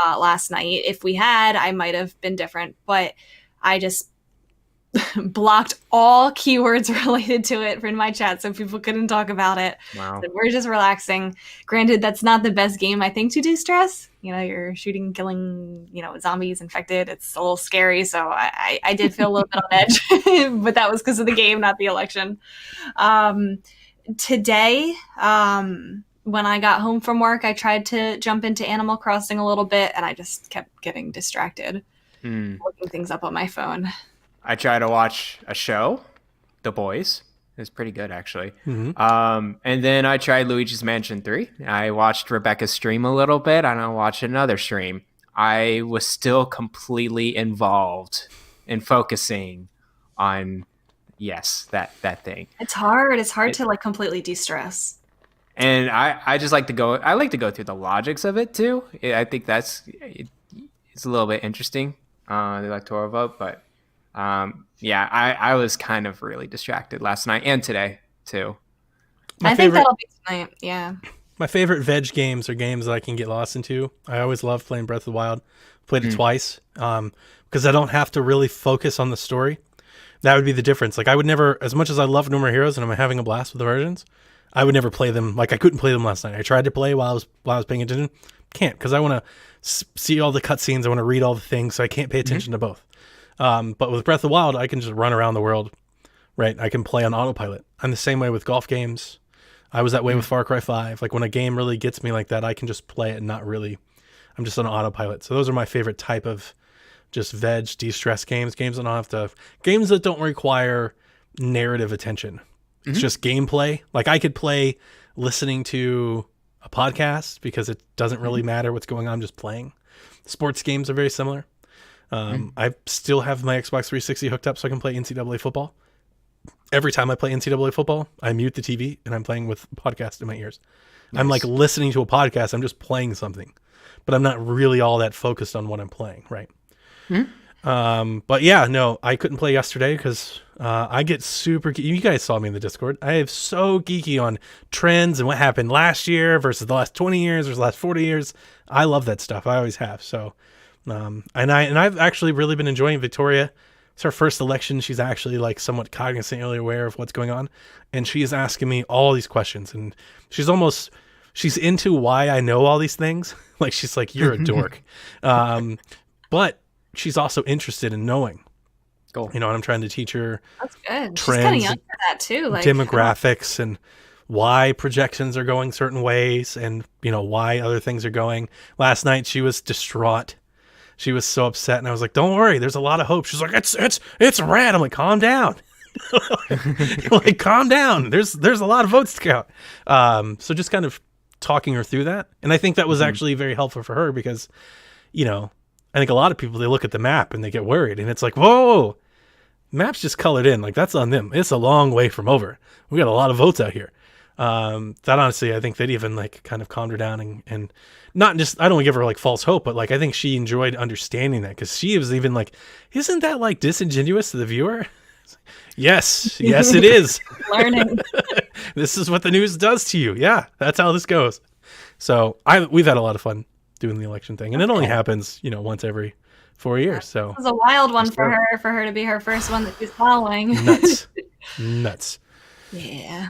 last night. If we had, I might have been different, but I just blocked all keywords related to it in my chat so people couldn't talk about it. Wow. So we're just relaxing. Granted, that's not the best game, I think, to do stress. You know, you're shooting, killing, zombies, infected. It's a little scary. So I did feel a little bit on edge, but that was because of the game, not the election. Today, when I got home from work, I tried to jump into Animal Crossing a little bit, and I just kept getting distracted, looking things up on my phone. I tried to watch a show, The Boys. It was pretty good, actually. And then I tried Luigi's Mansion 3. I watched Rebecca's stream a little bit, and I watched another stream. I was still completely involved in focusing on, that thing. It's hard. It's hard to like completely de-stress. And I just like to go. I like to go through the logics of it too. I think it's a little bit interesting, the electoral vote, but. I was kind of really distracted last night and today too. I think that'll be tonight. Yeah. My favorite veg games are games that I can get lost into. I always love playing Breath of the Wild. Played it twice because I don't have to really focus on the story. That would be the difference. Like I would never, as much as I love No More Heroes and I'm having a blast with the versions, I would never play them. Like I couldn't play them last night. I tried to play while I was paying attention. Can't because I want to see all the cutscenes. I want to read all the things, so I can't pay attention to both. But with Breath of the Wild, I can just run around the world, right? I can play on autopilot. I'm the same way with golf games. I was that way with Far Cry 5. Like when a game really gets me like that, I can just play it and not really, I'm just on autopilot. So those are my favorite type of just veg de-stress games. Games that don't require narrative attention. It's just gameplay. Like I could play listening to a podcast because it doesn't really matter what's going on. I'm just playing. Sports games are very similar. I still have my Xbox 360 hooked up so I can play NCAA football. Every time I play NCAA football, I mute the TV and I'm playing with a podcast in my ears. Nice. I'm like listening to a podcast. I'm just playing something, but I'm not really all that focused on what I'm playing. Right. But yeah, no, I couldn't play yesterday because I get super you guys saw me in the Discord. I am so geeky on trends and what happened last year versus the last 20 years versus the last 40 years. I love that stuff. I always have. So, and I've actually really been enjoying Victoria. It's her first election. She's actually like somewhat cognizantly aware of what's going on. And she is asking me all these questions. And she's into why I know all these things. Like, she's like, you're a dork. But she's also interested in knowing. Cool. You know, and I'm trying to teach her. That's good. Trends, she's kind of young for that too. Like demographics and why projections are going certain ways and, you know, why other things are going. Last night, she was distraught. She was so upset, and I was like, "Don't worry, there's a lot of hope." She's like, "It's red." I'm like, "Calm down." Like, calm down. There's a lot of votes to count. So just kind of talking her through that, and I think that was actually very helpful for her because, you know, I think a lot of people, they look at the map and they get worried, and it's like, whoa, map's just colored in. Like, that's on them. It's a long way from over. We got a lot of votes out here. That honestly, I think that even like kind of calmed her down and not just, I don't want to give her like false hope, but like, I think she enjoyed understanding that because she was even like, isn't that like disingenuous to the viewer? Yes, it is. Learning. This is what the news does to you. Yeah, that's how this goes. So we've had a lot of fun doing the election thing, and it only happens, you know, once every 4 years. So it was a wild one for her to be her first one that she's following. Nuts. Yeah.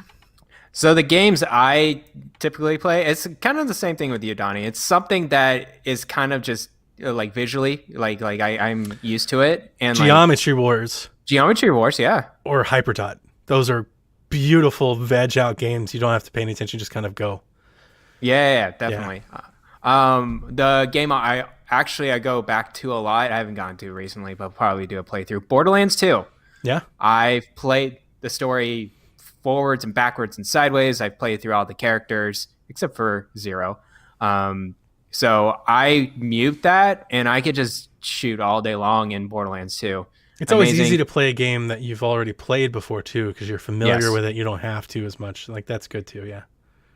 So the games I typically play, it's kind of the same thing with you, Donnie. It's something that is kind of just like visually, like I'm used to it. And Geometry Wars, yeah, or Hypertot. Those are beautiful veg out games. You don't have to pay any attention; just kind of go. Yeah, definitely. Yeah. The game I go back to a lot. I haven't gotten to recently, but probably do a playthrough. Borderlands 2. Yeah, I've played the story forwards and backwards and sideways. I've played through all the characters except for Zero. So I mute that and I could just shoot all day long in Borderlands 2. It's always easy to play a game that you've already played before too, because you're familiar with it. You don't have to as much. Like, that's good too. Yeah.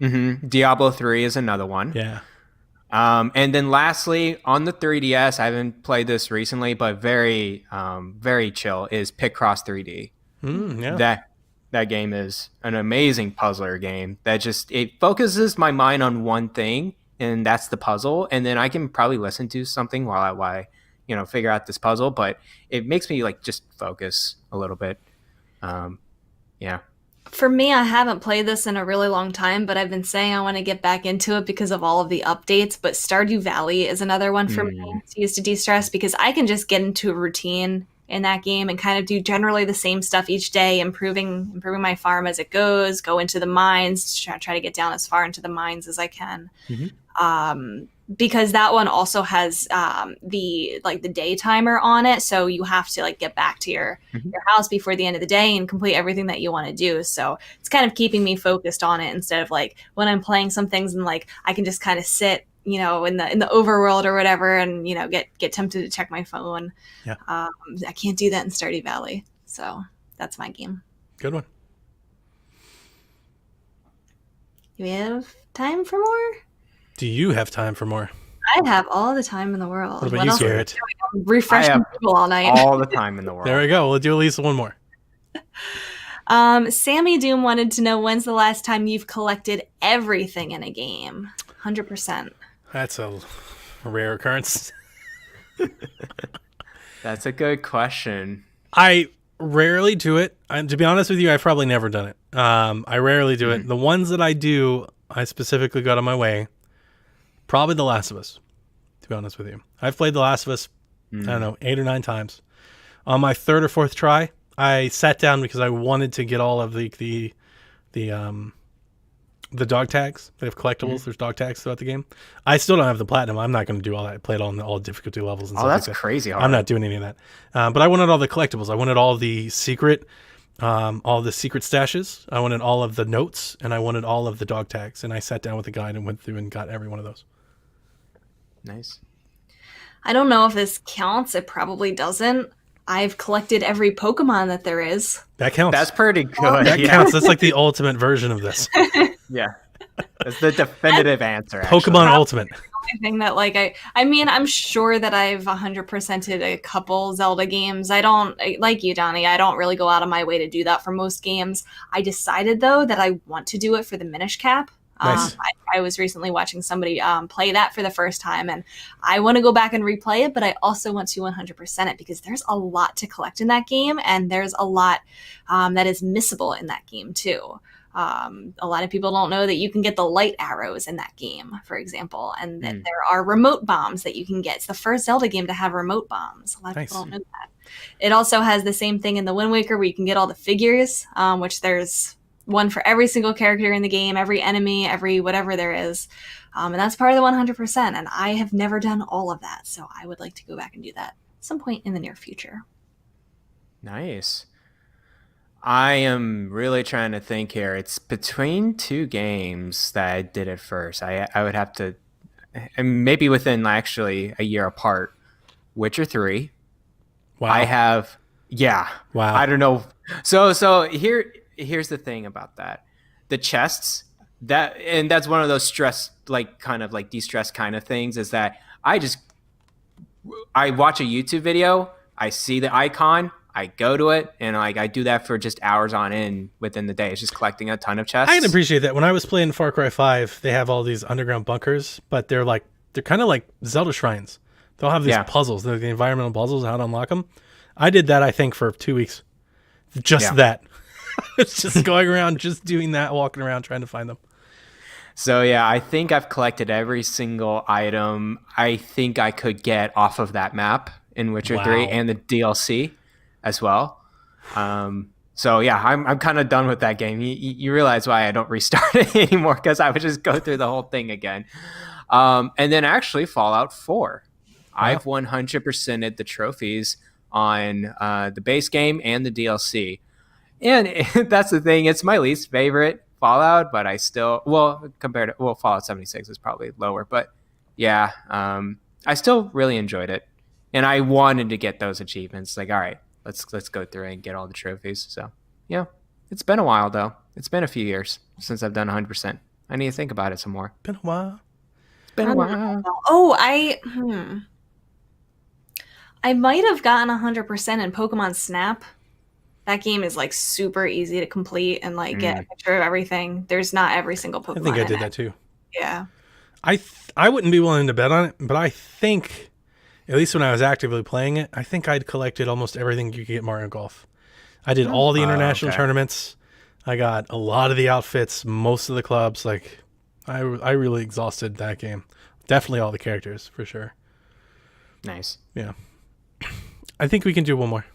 Mm-hmm. Diablo 3 is another one. Yeah. And then lastly, on the 3DS, I haven't played this recently, but very chill, is Picross 3D. Yeah. That game is an amazing puzzler game that just, it focuses my mind on one thing, and that's the puzzle. And then I can probably listen to something while I you know, figure out this puzzle, but it makes me like just focus a little bit. Yeah. For me, I haven't played this in a really long time, but I've been saying I want to get back into it because of all of the updates. But Stardew Valley is another one for me to use to de-stress because I can just get into a routine in that game and kind of do generally the same stuff each day, improving my farm as it goes, go into the mines, try to get down as far into the mines as I can. Because that one also has the day timer on it, so you have to like get back to your house before the end of the day and complete everything that you want to do. So it's kind of keeping me focused on it instead of like when I'm playing some things and like I can just kind of sit, you know, in the overworld or whatever, and you know get tempted to check my phone. Yeah, I can't do that in Stardew Valley, so that's my game. Good one. Do we have time for more? Do you have time for more? I have all the time in the world. What about you, Garrett? Refreshing people all night. All the time in the world. There we go. We'll do at least one more. Sammy Doom wanted to know, when's the last time you've collected everything in a game? 100%. That's a rare occurrence. That's a good question. I rarely do it. To be honest with you, I've probably never done it. I rarely do it. The ones that I do, I specifically got on my way. Probably The Last of Us, to be honest with you. I've played The Last of Us, I don't know, 8 or 9 times. On my 3rd or 4th try, I sat down because I wanted to get all of the dog tags. They have collectibles. There's dog tags throughout the game. I still don't have the platinum. I'm not going to do all that. I played on all difficulty levels and stuff that's like that. Crazy hard. I'm not doing any of that. But I wanted all the collectibles. I wanted all the secret all the secret stashes. I wanted all of the notes, and I wanted all of the dog tags. And I sat down with a guide and went through and got every one of those. Nice. I don't know if this counts. It probably doesn't. I've collected every Pokemon that there is. That counts. That's pretty good. That counts. That's like the ultimate version of this. Yeah. That's the definitive answer. Pokemon Ultimate. Thing that I mean, I'm sure that I've 100%ed a couple Zelda games. I don't, like you, Donnie, I don't really go out of my way to do that for most games. I decided though that I want to do it for the Minish Cap. Nice. I was recently watching somebody play that for the first time, and I want to go back and replay it, but I also want to 100% it because there's a lot to collect in that game, and there's a lot that is missable in that game too. A lot of people don't know that you can get the light arrows in that game, for example, and that there are remote bombs that you can get. It's the first Zelda game to have remote bombs. A lot of people don't know that. It also has the same thing in the Wind Waker where you can get all the figures, which there's one for every single character in the game, every enemy, every whatever there is. And that's part of the 100%. And I have never done all of that. So I would like to go back and do that at some point in the near future. Nice. I am really trying to think here. It's between two games that I did it first. I would have to, and maybe within actually a year apart. Witcher 3. Wow. I have, yeah. Wow. I don't know. So here's the thing about that. The chests, that's one of those stress, like kind of like de-stress kind of things, is that I watch a YouTube video, I see the icon, I go to it, and like I do that for just hours on end within the day. It's just collecting a ton of chests. I can appreciate that. When I was playing Far Cry 5, they have all these underground bunkers, but they're kind of like Zelda shrines. They'll have these puzzles, the environmental puzzles, how to unlock them. I did that, I think, for 2 weeks. Just that. It's just going around, just doing that, walking around, trying to find them. So yeah, I think I've collected every single item I think I could get off of that map in Witcher 3 and the DLC as well. So yeah, I'm kind of done with that game. You realize why I don't restart it anymore, because I would just go through the whole thing again. And then actually Fallout 4. Wow. I've 100%ed the trophies on the base game and the DLC. And that's the thing. It's my least favorite Fallout, but I still, Fallout 76 is probably lower. But yeah, I still really enjoyed it. And I wanted to get those achievements. Like, all right, let's go through and get all the trophies. So yeah, it's been a while though. It's been a few years since I've done 100%. I need to think about it some more. Been a while. It's been a while. Oh, I might have gotten 100% in Pokemon Snap. That game is like super easy to complete and like get a picture of everything. There's not every single Pokemon. I think I did that too. Yeah. I wouldn't be willing to bet on it, but I think, at least when I was actively playing it, I think I'd collected almost everything you could get Mario Golf. I did all the international tournaments. I got a lot of the outfits, most of the clubs. Like, I really exhausted that game. Definitely all the characters, for sure. Nice. Yeah. I think we can do one more.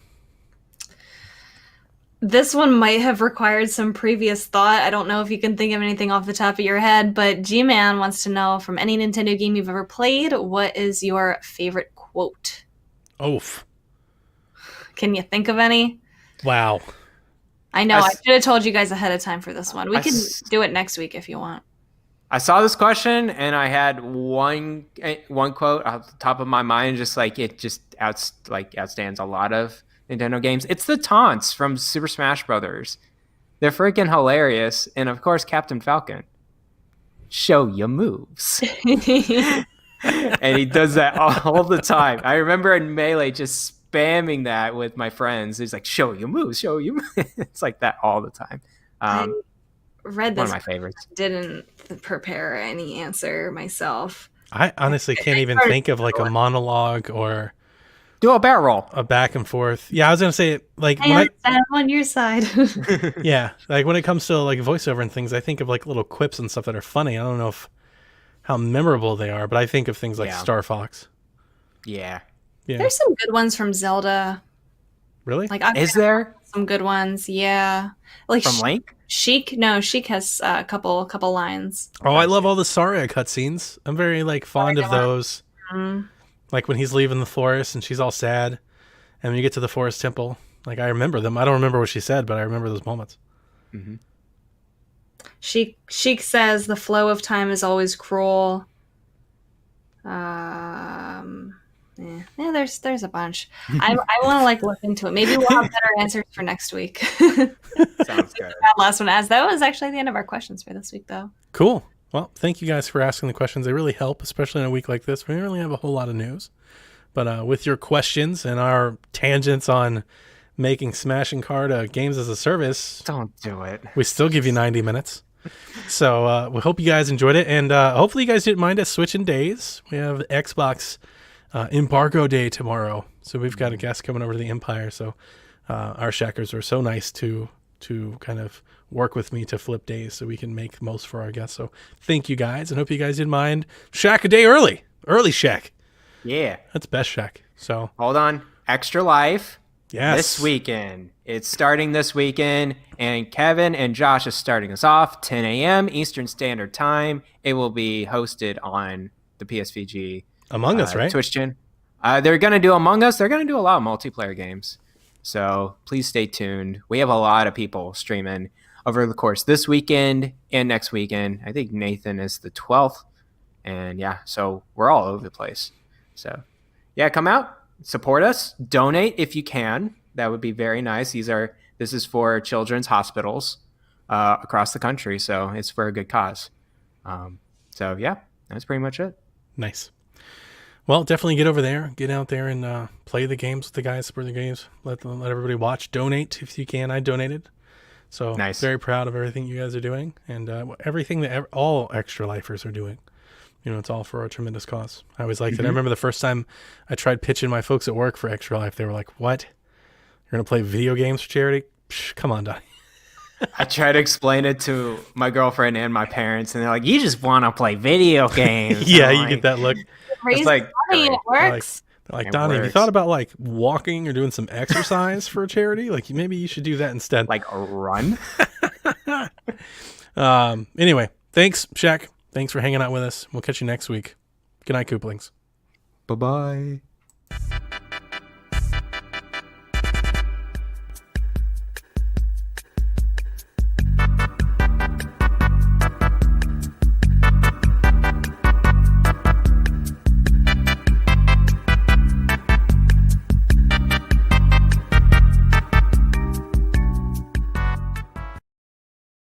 This one might have required some previous thought. I don't know if you can think of anything off the top of your head, but G-Man wants to know, from any Nintendo game you've ever played, what is your favorite quote? Oof. Can you think of any? Wow. I know. I should have told you guys ahead of time for this one. We can do it next week if you want. I saw this question and I had one quote off the top of my mind, just like it just outstands a lot of Nintendo games. It's the taunts from Super Smash Brothers. They're freaking hilarious. And of course, Captain Falcon. Show your moves. And he does that all the time. I remember in Melee just spamming that with my friends. He's like, show your moves, show your moves. It's like that all the time. I read this. One of my favorites. Didn't prepare any answer myself. I honestly can't even think of like a monologue or do a barrel roll. A back and forth. Yeah, I was gonna say like I'm on your side. Yeah, like when it comes to like voiceover and things, I think of like little quips and stuff that are funny. I don't know how memorable they are, but I think of things like Star Fox. Yeah. There's some good ones from Zelda. Really? Like, is there some good ones? Yeah, like from Link. Sheik has a couple lines. Oh, I love all the Saria cutscenes. I'm very like fond of those. Mm-hmm. Like when he's leaving the forest and she's all sad, and when you get to the forest temple, Like, I remember them. I don't remember what she said, but I remember those moments. Mm-hmm. Sheik says the flow of time is always cruel. There's a bunch. I want to like look into it. Maybe we'll have better answers for next week. Sounds good. That last one, as that was actually the end of our questions for this week, though. Cool. Well, thank you guys for asking the questions. They really help, especially in a week like this. We don't really have a whole lot of news, but with your questions and our tangents on making Smashing Kart games as a service, don't do it. We still give you 90 minutes. So we hope you guys enjoyed it, and hopefully you guys didn't mind us switching days. We have Xbox embargo day tomorrow, so we've got a guest coming over to the Empire. So our shackers are so nice to kind of work with me to flip days so we can make the most for our guests. So thank you guys, and hope you guys didn't mind. Shack a day early shack. Yeah, that's best shack. So hold on, Extra Life. Yes, this weekend. It's starting this weekend, and Kevin and Josh is starting us off 10 a.m. Eastern Standard Time. It will be hosted on the PSVG Among Us, right? Twitch channel. They're going to do Among Us. They're going to do a lot of multiplayer games. So please stay tuned. We have a lot of people streaming over the course this weekend and next weekend. I think Nathan is the 12th. And yeah, so we're all over the place. So yeah, come out. Support us. Donate if you can. That would be very nice. This is for children's hospitals across the country, so it's for a good cause. So yeah, that's pretty much it. Nice. Well, definitely get over there, get out there, and play the games with the guys. Support the games. Let everybody watch. Donate if you can. I donated, so nice. Very proud of everything you guys are doing, and everything that all Extra Lifers are doing. You know, it's all for a tremendous cause. I always liked it. I remember the first time I tried pitching my folks at work for Extra Life. They were like, "What? You're going to play video games for charity? Psh, come on, Donnie." I try to explain it to my girlfriend and my parents, and they're like, "You just want to play video games." Yeah, you get that look. It's like, money, it works. They're like, Donnie, have you thought about like walking or doing some exercise for a charity? Like, maybe you should do that instead. Like a run? Anyway, thanks, Shaq. Thanks for hanging out with us. We'll catch you next week. Good night, Kooplings. Bye-bye.